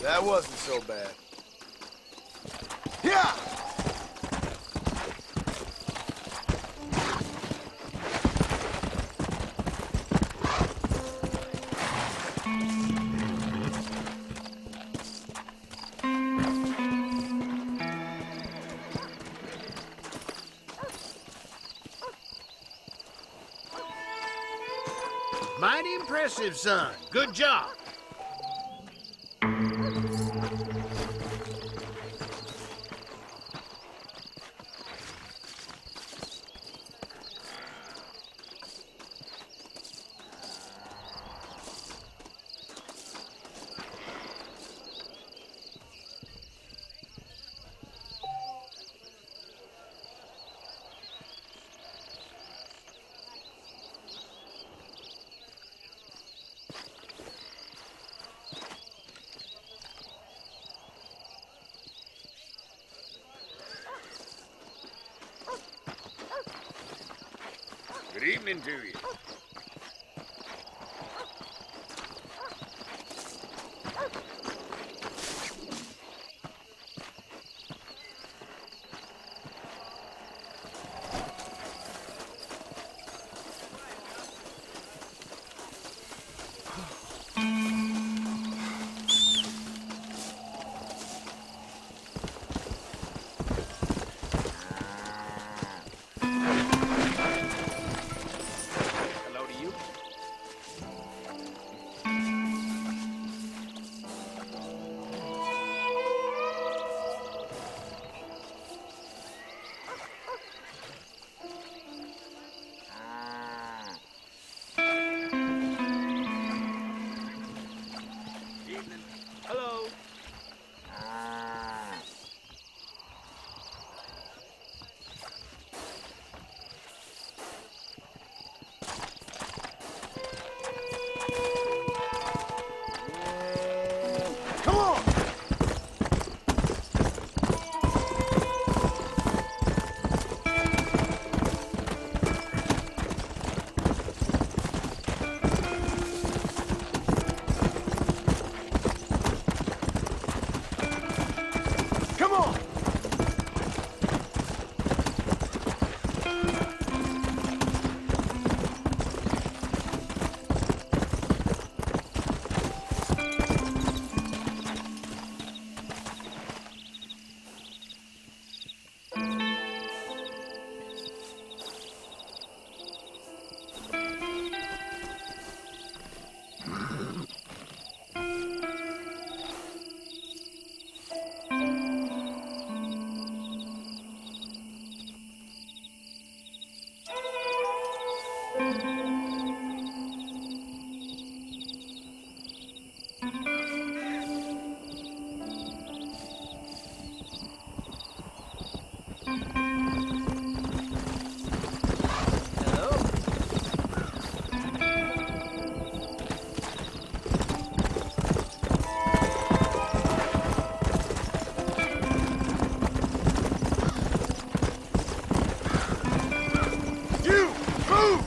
that wasn't so bad. Yeah. Mighty impressive, son. Good job. Good evening to you. Hello to you. Evening. Hello. Come on. Come on. You move.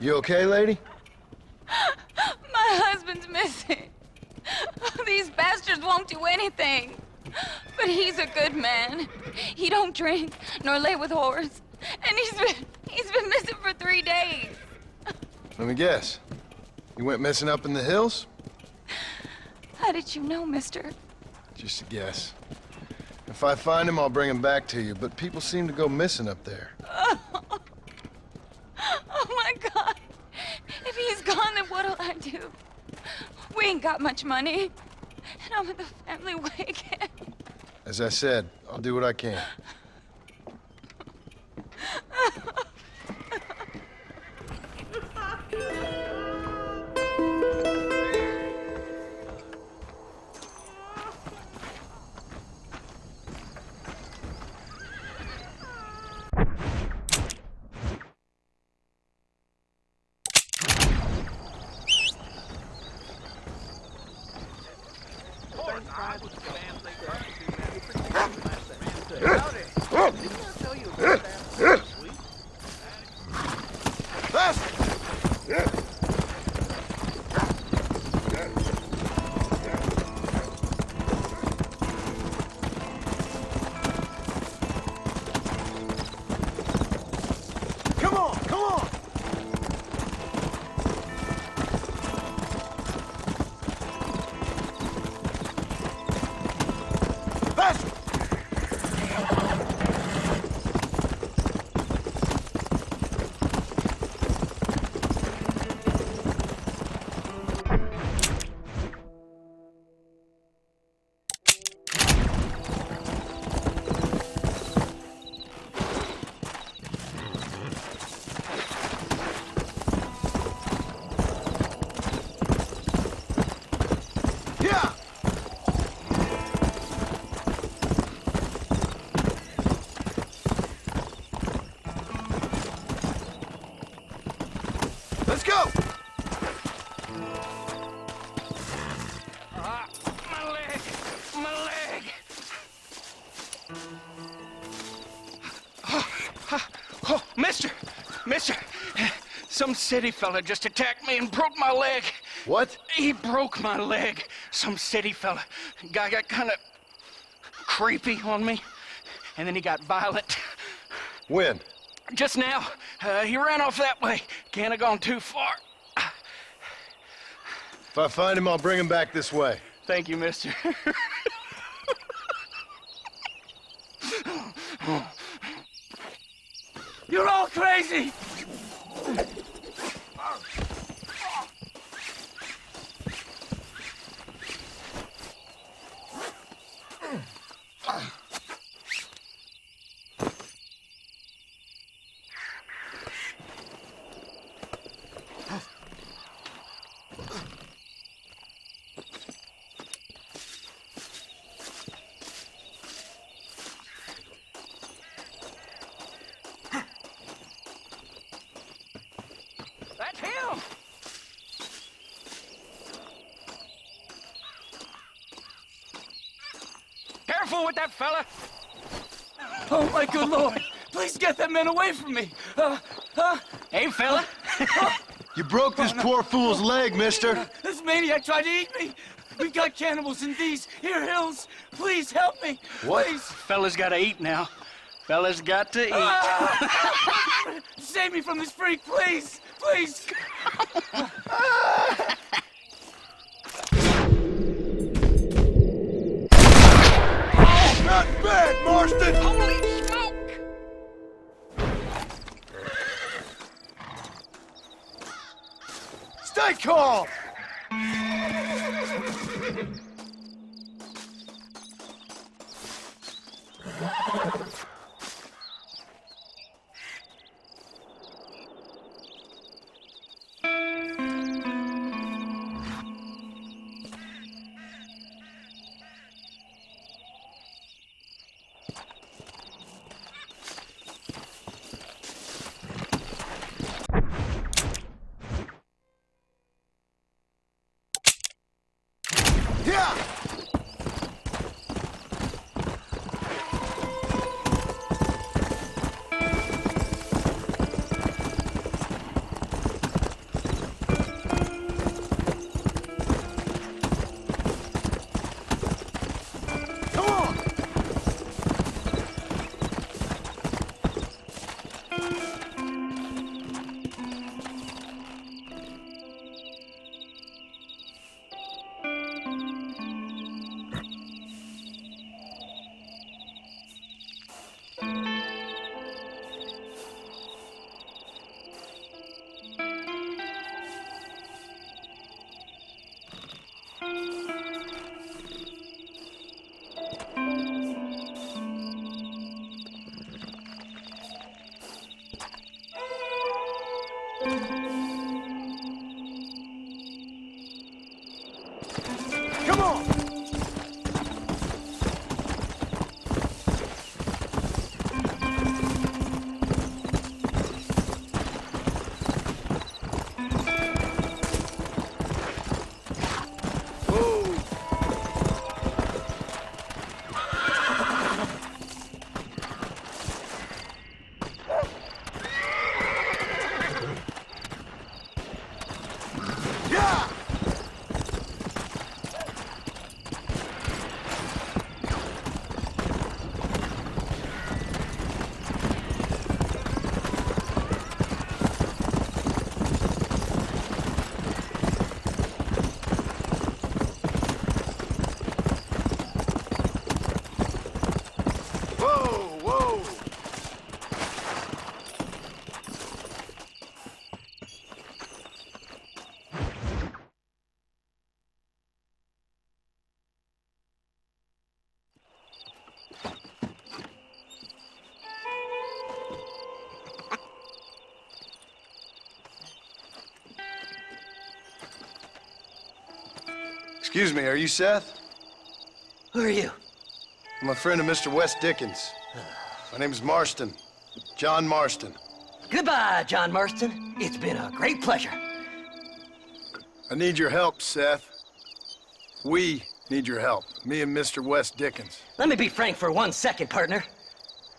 You okay, lady? My husband's missing. These bastards won't do anything. But he's a good man. He don't drink nor lay with whores. And he's been missing for 3 days. Let me guess. You went missing up in the hills? How did you know, mister? Just a guess. If I find him, I'll bring him back to you, but people seem to go missing up there. Oh my God. If he's gone, then what'll I do? We ain't got much money. And I'm in the family way again. As I said, I'll do what I can. Let's go! My leg! My leg! Oh, mister! Some city fella just attacked me and broke my leg. What? He broke my leg. Some city fella. Guy got kind of creepy on me, and then he got violent. When? Just now. He ran off that way. Can't have gone too far. If I find him, I'll bring him back this way. Thank you, mister. You're all crazy! That's him! Careful with that fella! Oh, my good Lord. Please get that man away from me. Hey, fella. You broke this poor fool's leg, mister. This maniac tried to eat me. We've got cannibals in these here hills. Please help me. What? Please. Fella's gotta eat now. Fella's got to eat. Save me from this freak, please. Please. Not bad, Marston! Holy smoke! Stay calm! Excuse me, are you Seth? Who are you? I'm a friend of Mr. West Dickens. My name's Marston. John Marston. Goodbye, John Marston. It's been a great pleasure. I need your help, Seth. We need your help. Me and Mr. West Dickens. Let me be frank for 1 second, partner.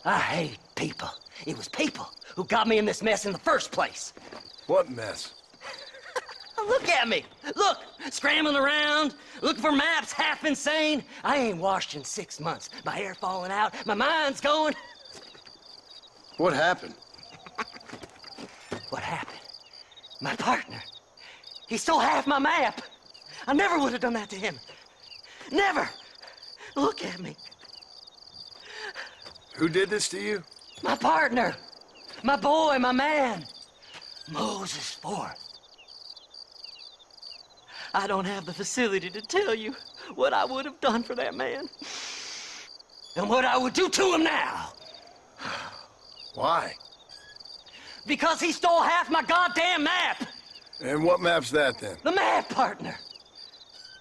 I hate people. It was people who got me in this mess in the first place. What mess? Look at me. Look, scrambling around, looking for maps, half insane. I ain't washed in 6 months. My hair falling out, my mind's going. What happened? What happened? My partner. He stole half my map. I never would have done that to him. Never. Look at me. Who did this to you? My partner. My boy, my man. Moses Forth. I don't have the facility to tell you what I would have done for that man. And what I would do to him now. Why? Because he stole half my goddamn map. And what map's that, then? The map, partner.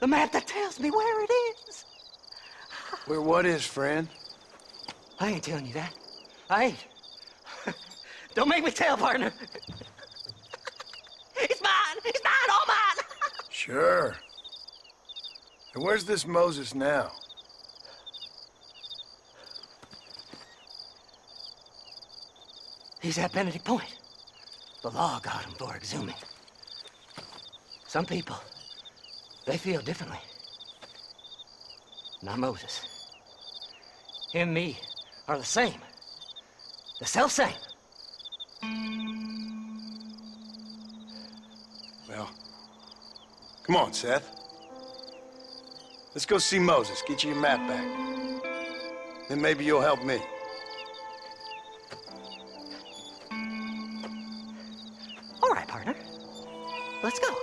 The map that tells me where it is. Where what is, friend? I ain't telling you that. I ain't. Don't make me tell, partner. It's mine! It's mine! All mine! Sure. And where's this Moses now? He's at Benedict Point. The law got him for exhuming. Some people, they feel differently. Not Moses. Him and me are the same. The self-same. Well, come on, Seth. Let's go see Moses, get you your map back. Then maybe you'll help me. All right, partner. Let's go.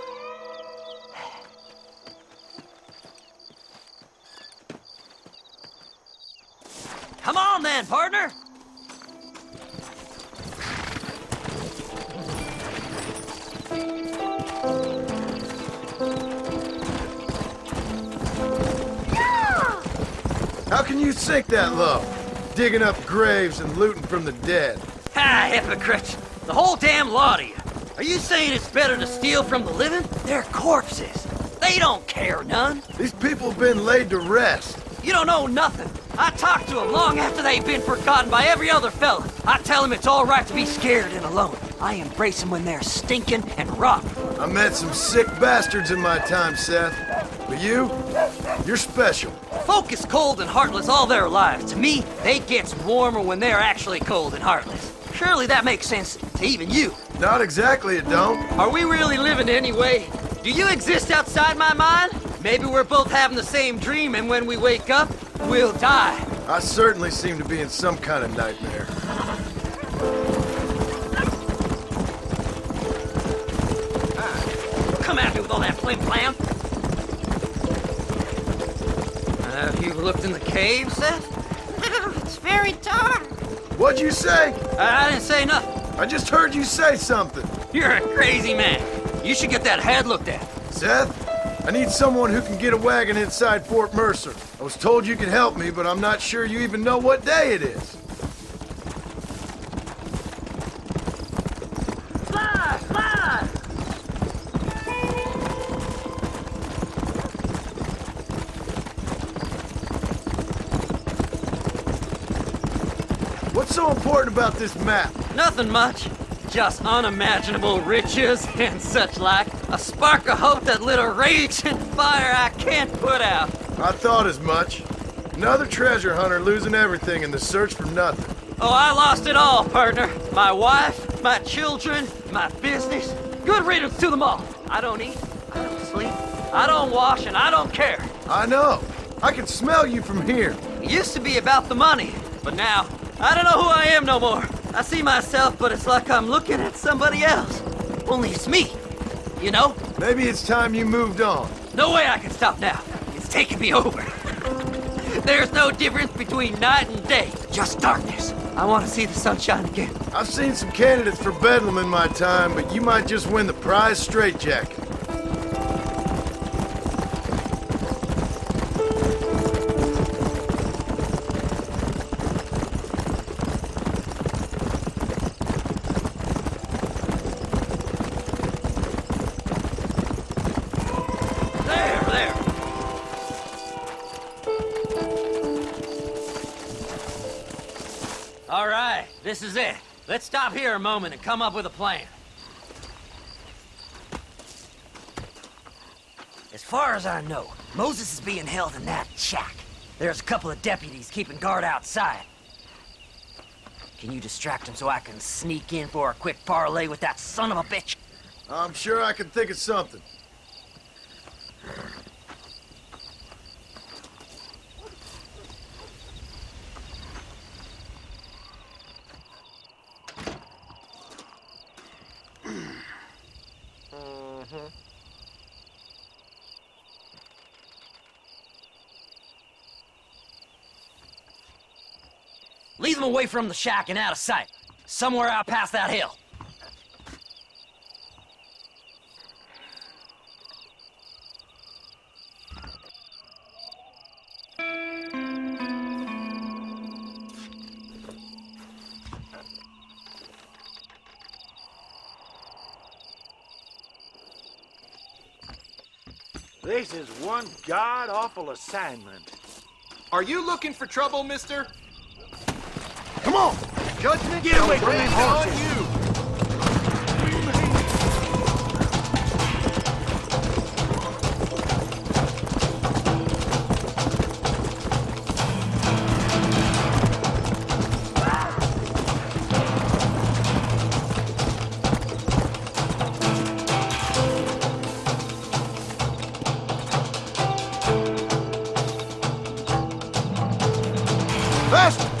Come on then, partner. How can you sink that low? Digging up graves and looting from the dead. Ah, hypocrite. The whole damn lot of you. Are you saying it's better to steal from the living? They're corpses. They don't care none. These people have been laid to rest. You don't know nothing. I talk to them long after they've been forgotten by every other fella. I tell them it's all right to be scared and alone. I embrace them when they're stinking and rotten. I met some sick bastards in my time, Seth. But you're special. Folk is cold and heartless all their lives. To me, they gets warmer when they're actually cold and heartless. Surely that makes sense to even you. Not exactly, it don't. Are we really living anyway? Do you exist outside my mind? Maybe we're both having the same dream, and when we wake up, we'll die. I certainly seem to be in some kind of nightmare. Come at me with all that flim-flam. Have you looked in the cave, Seth? It's very dark. What'd you say? I didn't say nothing. I just heard you say something. You're a crazy man. You should get that head looked at. Seth, I need someone who can get a wagon inside Fort Mercer. I was told you could help me, but I'm not sure you even know what day it is. Fly! Fly! What's so important about this map? Nothing much. Just unimaginable riches and such like. A spark of hope that lit a raging fire I can't put out. I thought as much. Another treasure hunter losing everything in the search for nothing. Oh, I lost it all, partner. My wife, my children, my business. Good riddance to them all. I don't eat, I don't sleep, I don't wash, and I don't care. I know. I can smell you from here. It used to be about the money, but now, I don't know who I am no more. I see myself, but it's like I'm looking at somebody else. Only it's me, you know? Maybe it's time you moved on. No way I can stop now. It's taking me over. There's no difference between night and day, just darkness. I want to see the sunshine again. I've seen some candidates for Bedlam in my time, but you might just win the prize straitjacket. All right, this is it. Let's stop here a moment and come up with a plan. As far as I know, Moses is being held in that shack. There's a couple of deputies keeping guard outside. Can you distract him so I can sneak in for a quick parlay with that son of a bitch? I'm sure I can think of something. Lead them away from the shack and out of sight. Somewhere out past that hill. This is one god-awful assignment. Are you looking for trouble, mister? Come on! Judgment Get away from me, on you! Faster!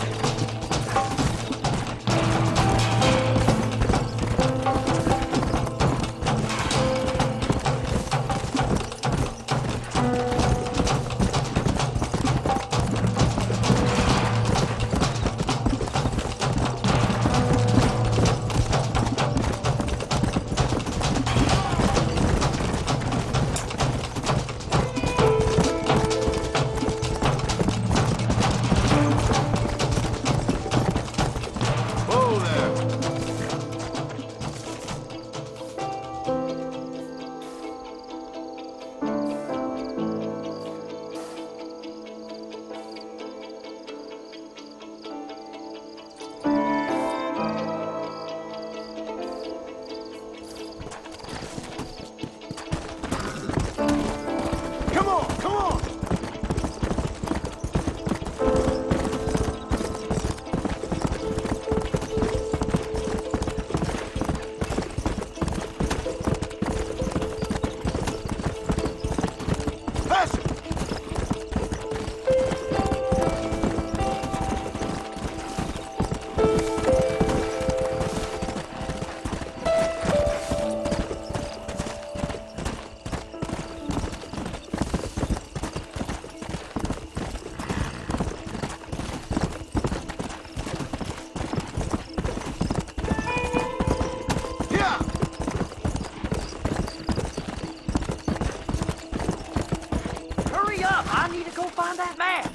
Find that man!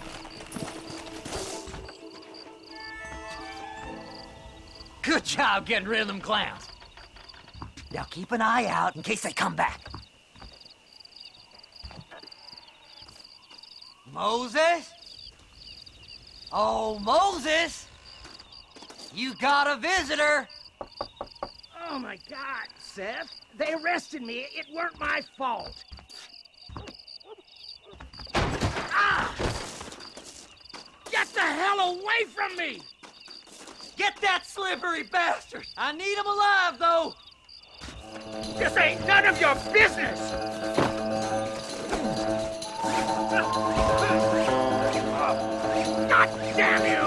Good job getting rid of them clowns. Now keep an eye out in case they come back. Moses? Oh, Moses! You got a visitor! Oh my God, Seth. They arrested me. It weren't my fault. Ah! Get the hell away from me! Get that slippery bastard! I need him alive, though! This ain't none of your business! God damn you!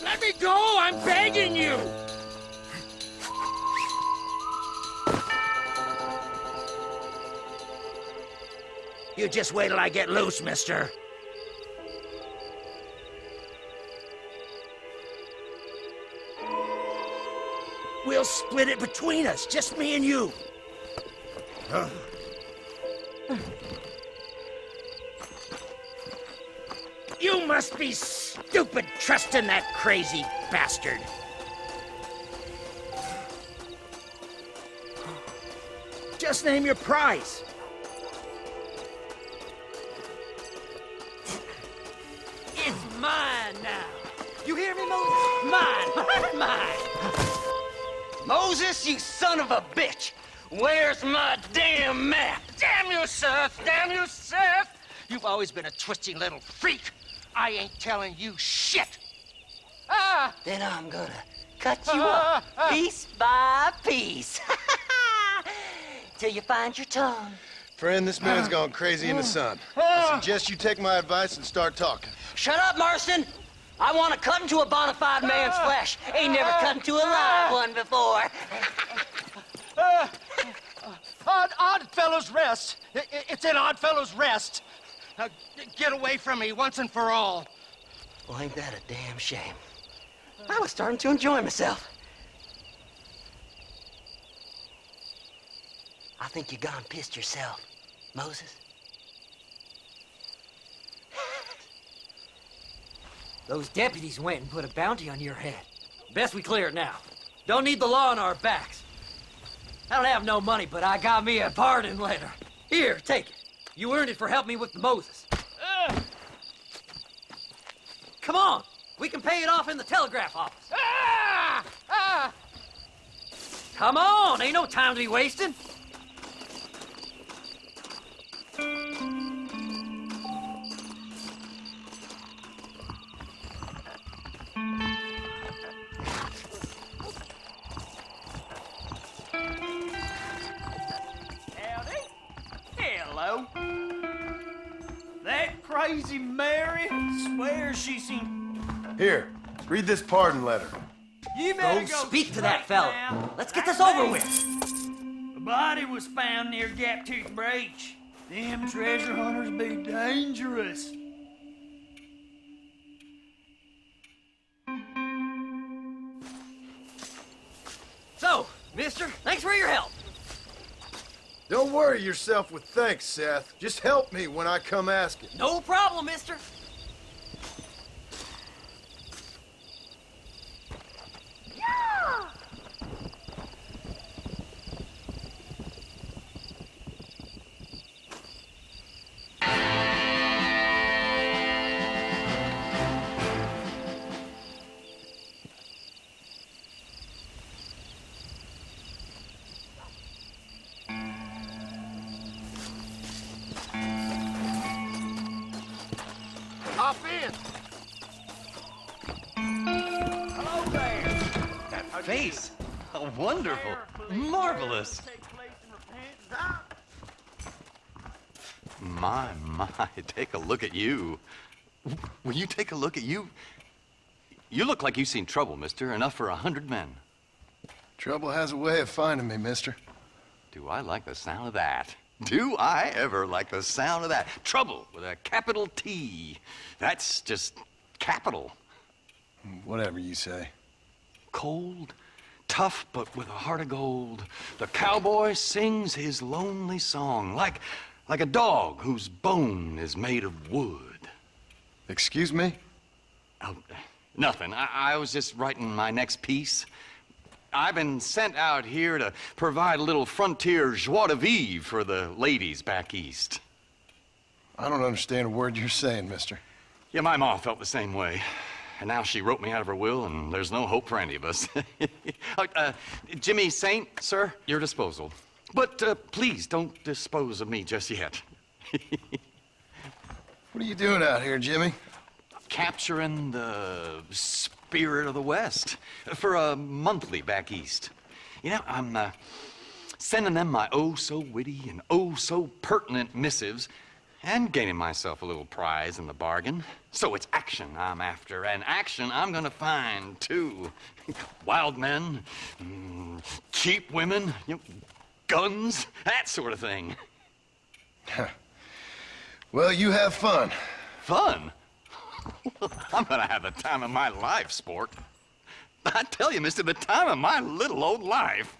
Let me go! I'm begging you! You just wait till I get loose, mister. We'll split it between us, just me and you. You must be stupid trusting that crazy bastard. Just name your price. It's mine! mine now. You hear me, Moses? Mine. Mine. Moses, you son of a bitch. Where's my damn map? Damn you, Seth! Damn you, Seth! You've always been a twisty little freak. I ain't telling you shit. Then I'm gonna cut you up piece by piece. Till you find your tongue. Friend, this man's gone crazy in the sun. I suggest you take my advice and start talking. Shut up, Marston! I want to cut into a bona fide man's flesh. Ain't never cut into a live one before. Oddfellows Rest. It's in Oddfellows Rest. Now, get away from me once and for all. Well, ain't that a damn shame? I was starting to enjoy myself. I think you gone pissed yourself, Moses. Those deputies went and put a bounty on your head. Best we clear it now. Don't need the law on our backs. I don't have no money, but I got me a pardon letter. Here, take it. You earned it for helping me with the Moses. Come on. We can pay it off in the telegraph office. Come on. Ain't no time to be wasting. Hello. That crazy Mary swears she's seen... Here, read this pardon letter. You better Go go speak to that fella. now. Let's get this over with. A body was found near Gap-Tooth Breach. Them treasure hunters be dangerous. So, mister, thanks for your help. Don't worry yourself with thanks, Seth. Just help me when I come asking. No problem, mister. Hop in. Hello there. That face. Oh, wonderful. Marvelous. My, take a look at you. Will you take a look at you? You look like you've seen trouble, mister. Enough for 100 men. Trouble has a way of finding me, mister. Do I like the sound of that? Do I ever like the sound of that? Trouble with a capital T. That's just capital. Whatever you say. Cold, tough, but with a heart of gold. The cowboy sings his lonely song like a dog whose bone is made of wood. Excuse me? Oh, nothing. I was just writing my next piece. I've been sent out here to provide a little frontier joie de vivre for the ladies back east. I don't understand a word you're saying, mister. Yeah, my ma felt the same way. And now she wrote me out of her will, and there's no hope for any of us. Jimmy Saint, sir, your disposal. But please don't dispose of me just yet. What are you doing out here, Jimmy? Capturing the spirit of the West for a monthly back east. You know, I'm sending them my oh-so-witty and oh-so-pertinent missives and gaining myself a little prize in the bargain. So it's action I'm after, and action I'm gonna find, too. Wild men, cheap women, guns, that sort of thing. Well, you have fun. Fun? I'm gonna have the time of my life, sport. I tell you, mister, the time of my little old life.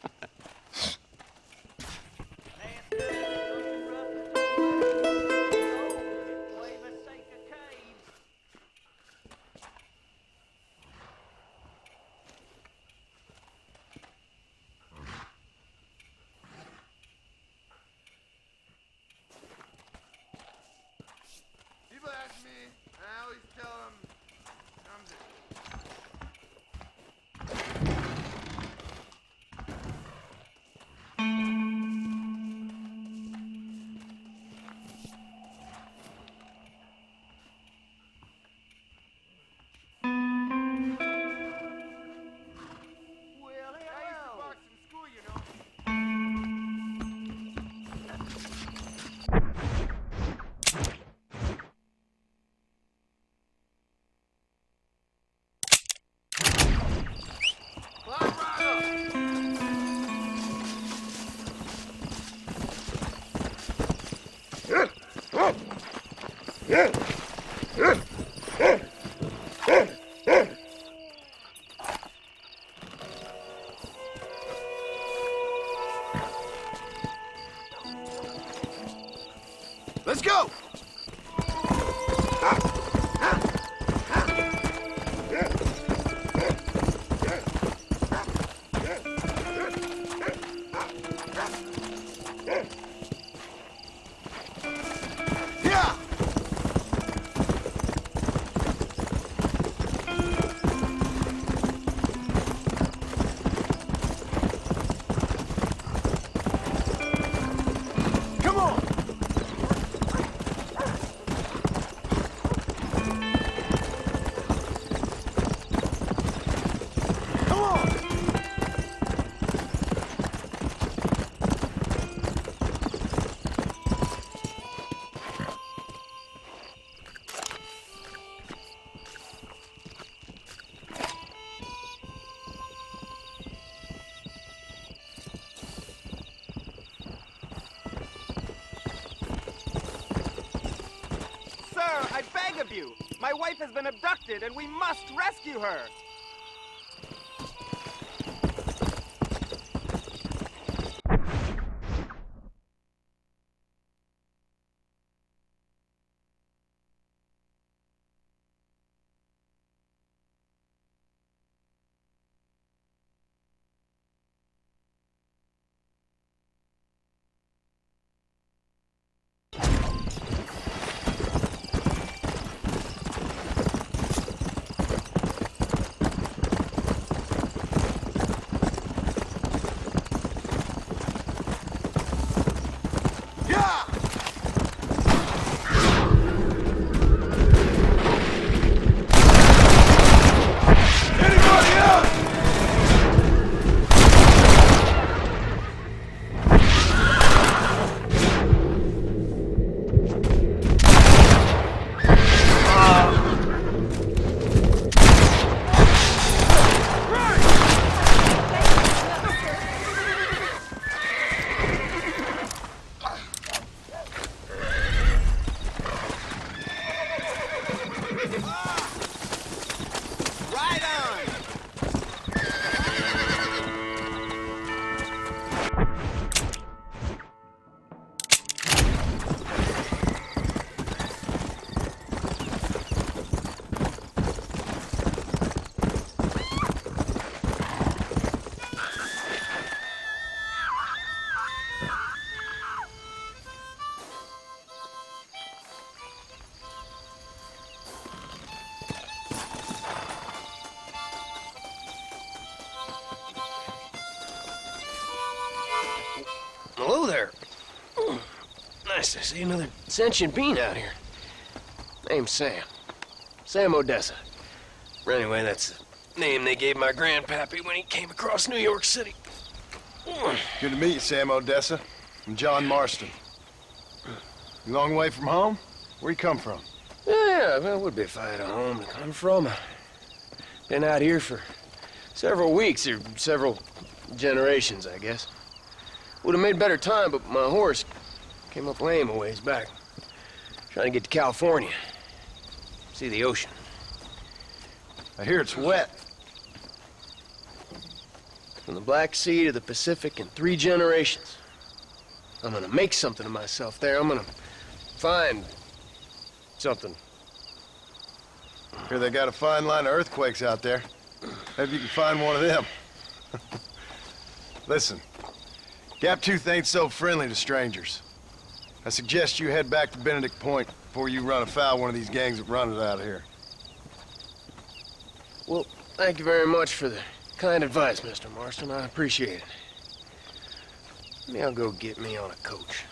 People ask me, I always tell them, Let's go! I beg of you! My wife has been abducted and we must rescue her! Hello there. Nice to see another sentient being out here. Name's Sam. Sam Odessa. Anyway, that's the name they gave my grandpappy when he came across New York City. Good to meet you, Sam Odessa. I'm John Marston. You long way from home? Where you come from? Yeah, well, it would be if I had a home to come from. Been out here for several weeks, or several generations, I guess. Would have made better time, but my horse came up lame a ways back. Trying to get to California. See the ocean. I hear it's wet. From the Black Sea to the Pacific in 3 generations. I'm gonna make something of myself there. I'm gonna find something. Hear they got a fine line of earthquakes out there. Maybe you can find one of them. Listen, Gaptooth ain't so friendly to strangers. I suggest you head back to Benedict Point before you run afoul one of these gangs that run it out of here. Well, thank you very much for the kind advice, Mr. Marston. I appreciate it. Maybe I'll go get me on a coach.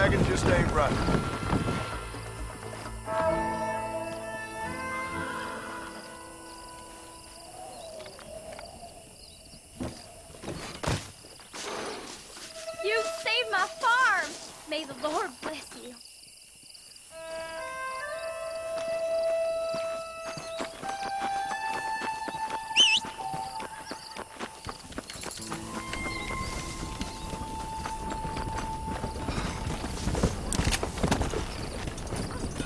wagon just ain't right. You saved my farm. May the Lord bless you.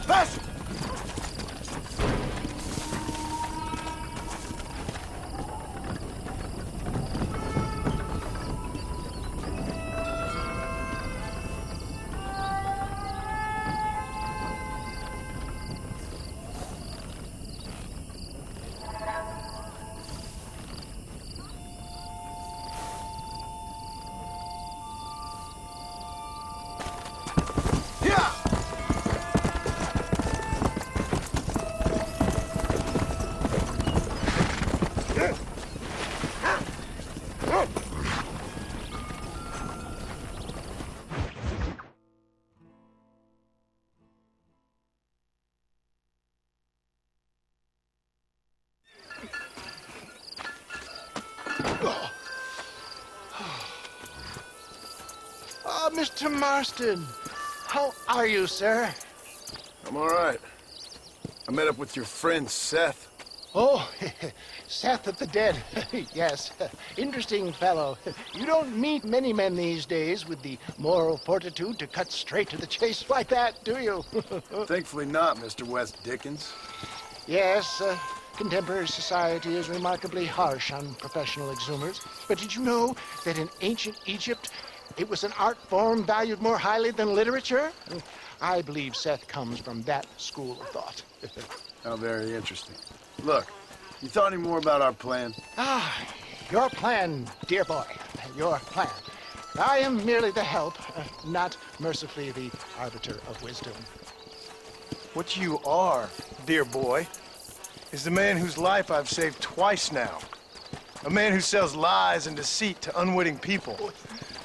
Bess! Oh, Mr. Marston. How are you, sir? I'm all right. I met up with your friend Seth. Oh, Seth of the Dead. Yes, interesting fellow. You don't meet many men these days with the moral fortitude to cut straight to the chase like that, do you? Thankfully not, Mr. West Dickens. Yes, contemporary society is remarkably harsh on professional exhumers. But did you know that in ancient Egypt, it was an art form valued more highly than literature? I believe Seth comes from that school of thought. How very interesting. Look, you thought any more about our plan? Ah, your plan, dear boy, your plan. I am merely the help, not mercifully the arbiter of wisdom. What you are, dear boy, is the man whose life I've saved twice now. A man who sells lies and deceit to unwitting people.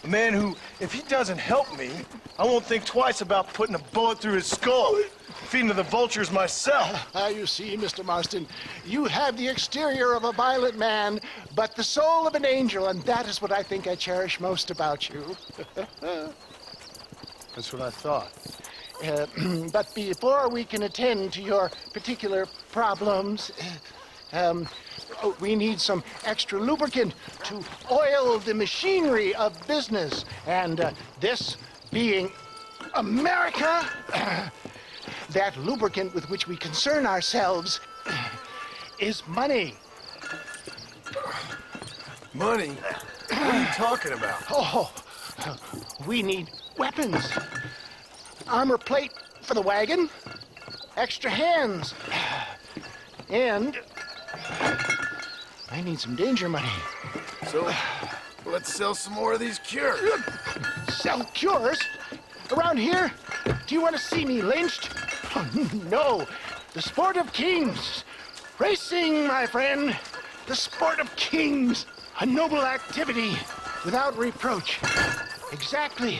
A man who, if he doesn't help me, I won't think twice about putting a bullet through his skull, feeding to the vultures myself. You see, Mr. Marston, you have the exterior of a violent man, but the soul of an angel, and that is what I think I cherish most about you. That's what I thought. But before we can attend to your particular problems, we need some extra lubricant to oil the machinery of business. And this being America, that lubricant with which we concern ourselves is money. Money? What are you talking about? Oh, we need weapons. Armor plate for the wagon, extra hands, and I need some danger money. So, let's sell some more of these cures. Sell cures? Around here? Do you want to see me lynched? Oh, no. The sport of kings. Racing, my friend. The sport of kings. A noble activity without reproach. Exactly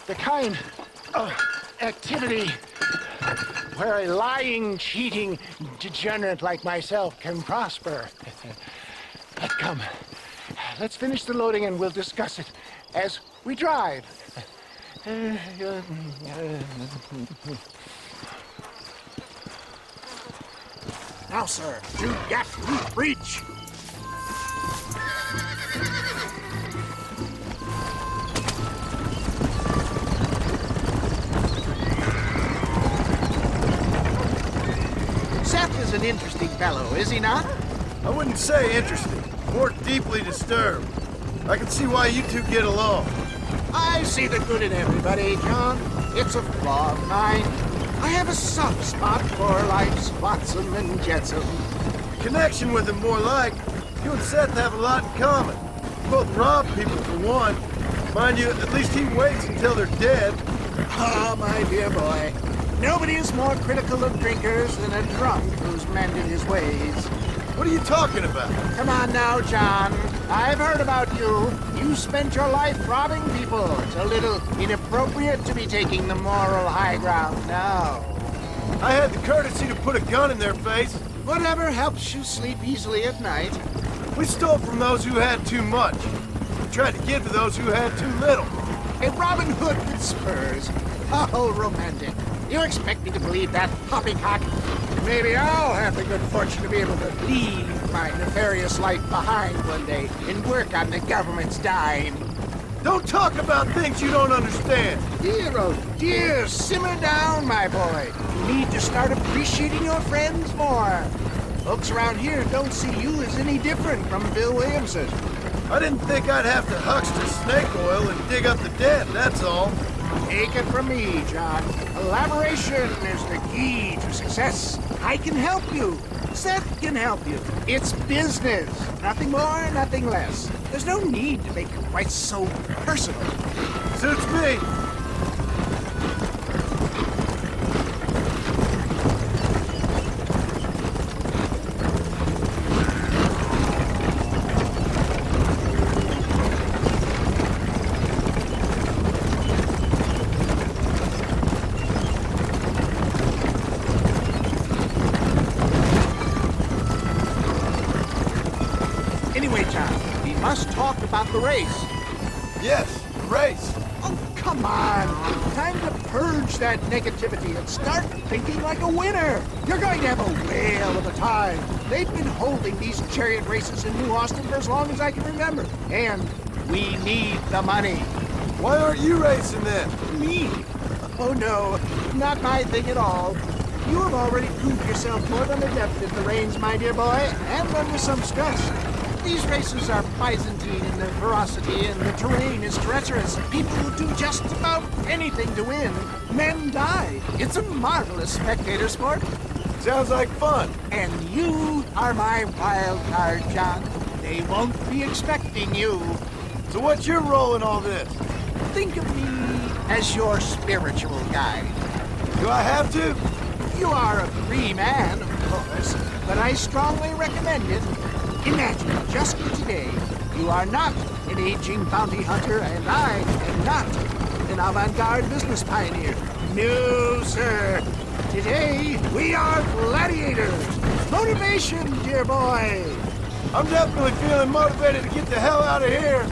the kind of activity where a lying, cheating degenerate like myself can prosper. But come, let's finish the loading and we'll discuss it as we drive. Now, sir, do that reach. Seth is an interesting fellow, is he not? I wouldn't say interesting, more deeply disturbed. I can see why you two get along. I see the good in everybody, John. It's a flaw of mine. I have a soft spot for life's flotsam and jetsam. Connection with him more like. You and Seth have a lot in common. You both rob people for one. Mind you, at least he waits until they're dead. Ah, my dear boy. Nobody is more critical of drinkers than a drunk who's mended his ways. What are you talking about? Come on now, John. I've heard about you. You spent your life robbing people. It's a little inappropriate to be taking the moral high ground now. I had the courtesy to put a gun in their face. Whatever helps you sleep easily at night. We stole from those who had too much. We tried to give to those who had too little. A Robin Hood with spurs. Oh, romantic. You expect me to believe that poppycock? Maybe I'll have the good fortune to be able to leave my nefarious life behind one day and work on the government's dime. Don't talk about things you don't understand. Dear, oh dear, simmer down, my boy. You need to start appreciating your friends more. Folks around here don't see you as any different from Bill Williamson. I didn't think I'd have to huckster snake oil and dig up the dead, that's all. Take it from me, John. Collaboration is the key to success. I can help you. Seth can help you. It's business. Nothing more, nothing less. There's no need to make it quite so personal. Suits me. Anyway, John, we must talk about the race. Yes, the race. Oh, come on. Time to purge that negativity and start thinking like a winner. You're going to have a whale of a time. They've been holding these chariot races in New Austin for as long as I can remember. And we need the money. Why aren't you racing then? Me? Oh, no. Not my thing at all. You have already proved yourself more than adept at the reins, my dear boy, and under some stress. These races are Byzantine in their ferocity, and the terrain is treacherous. People will do just about anything to win. Men die. It's a marvelous spectator sport. Sounds like fun. And you are my wild card, John. They won't be expecting you. So what's your role in all this? Think of me as your spiritual guide. Do I have to? You are a free man, of course, but I strongly recommend it. Imagine, just today, you are not an aging bounty hunter, and I am not an avant-garde business pioneer. No, sir. Today, we are gladiators. Motivation, dear boy. I'm definitely feeling motivated to get the hell out of here.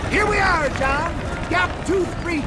Here we are, John. Gap Tooth Breach.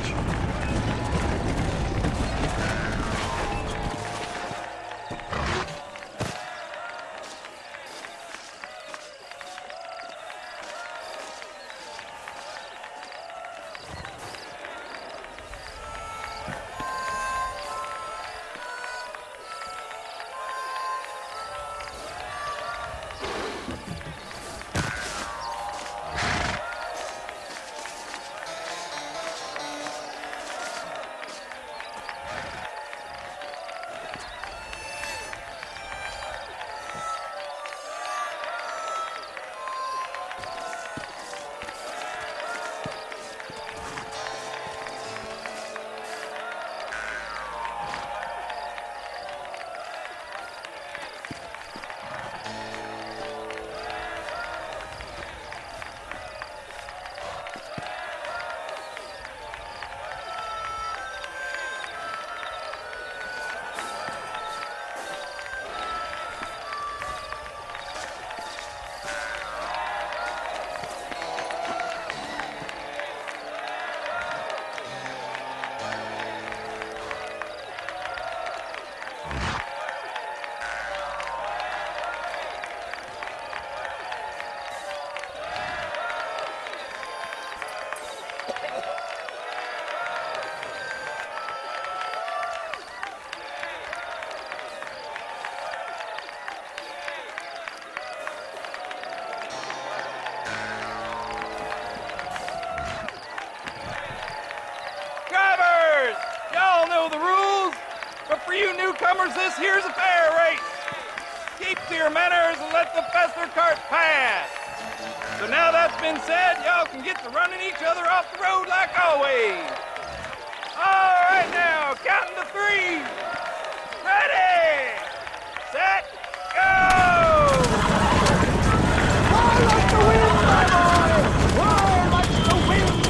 members, this here's a fair race. Keep to your manners and let the fester cart pass. So now that's been said, y'all can get to running each other off the road like always. All right now, counting to 3. Ready, set, go! Why like the wind, my boy? Why like the wind?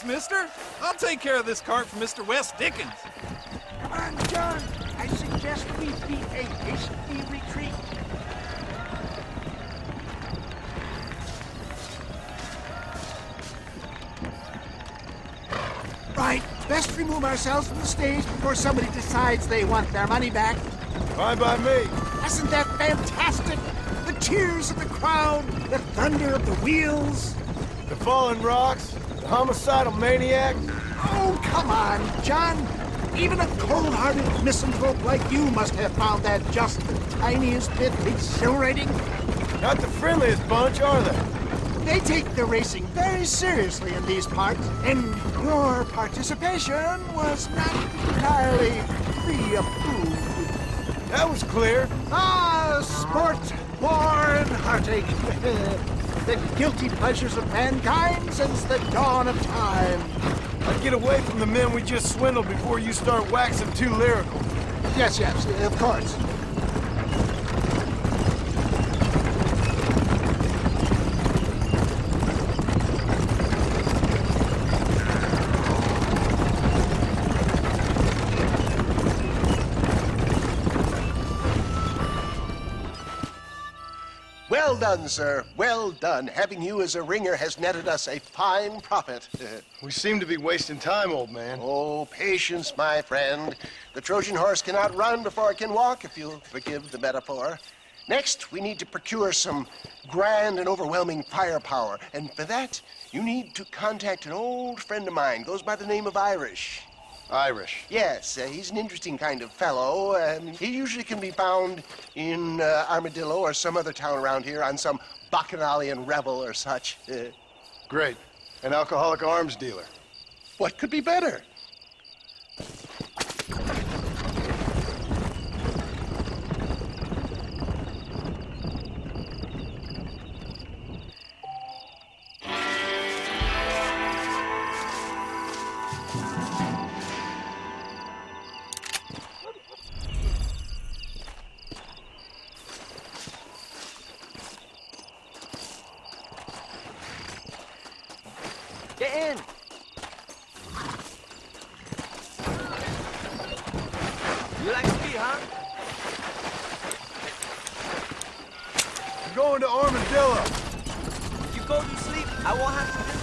mister. I'll take care of this cart for Mr. West Dickens. Come on, John. I suggest we beat a hasty retreat. Right. Best remove ourselves from the stage before somebody decides they want their money back. Fine by me. Isn't that fantastic? The cheers of the crowd, the thunder of the wheels. The falling rocks, the homicidal maniac. Oh, come on, John. Even a cold-hearted misanthrope like you must have found that just the tiniest bit exhilarating. Not the friendliest bunch, are they? They take the racing very seriously in these parts, and your participation was not entirely free of food. That was clear. Ah, sport, war, and heartache. The guilty pleasures of mankind since the dawn of time. I'd get away from the men we just swindled before you start waxing too lyrical. Yes, of course. Well done, sir. Well done. Having you as a ringer has netted us a fine profit. We seem to be wasting time, old man. Oh, patience, my friend. The Trojan horse cannot run before it can walk, if you'll forgive the metaphor. Next, we need to procure some grand and overwhelming firepower. And for that, you need to contact an old friend of mine. Goes by the name of Irish. Irish? Yes, he's an interesting kind of fellow. He usually can be found in Armadillo or some other town around here on some bacchanalian revel or such. Great. An alcoholic arms dealer. What could be better? Get in! You like speed, huh? I'm going to Armadillo. You go to sleep, I won't have to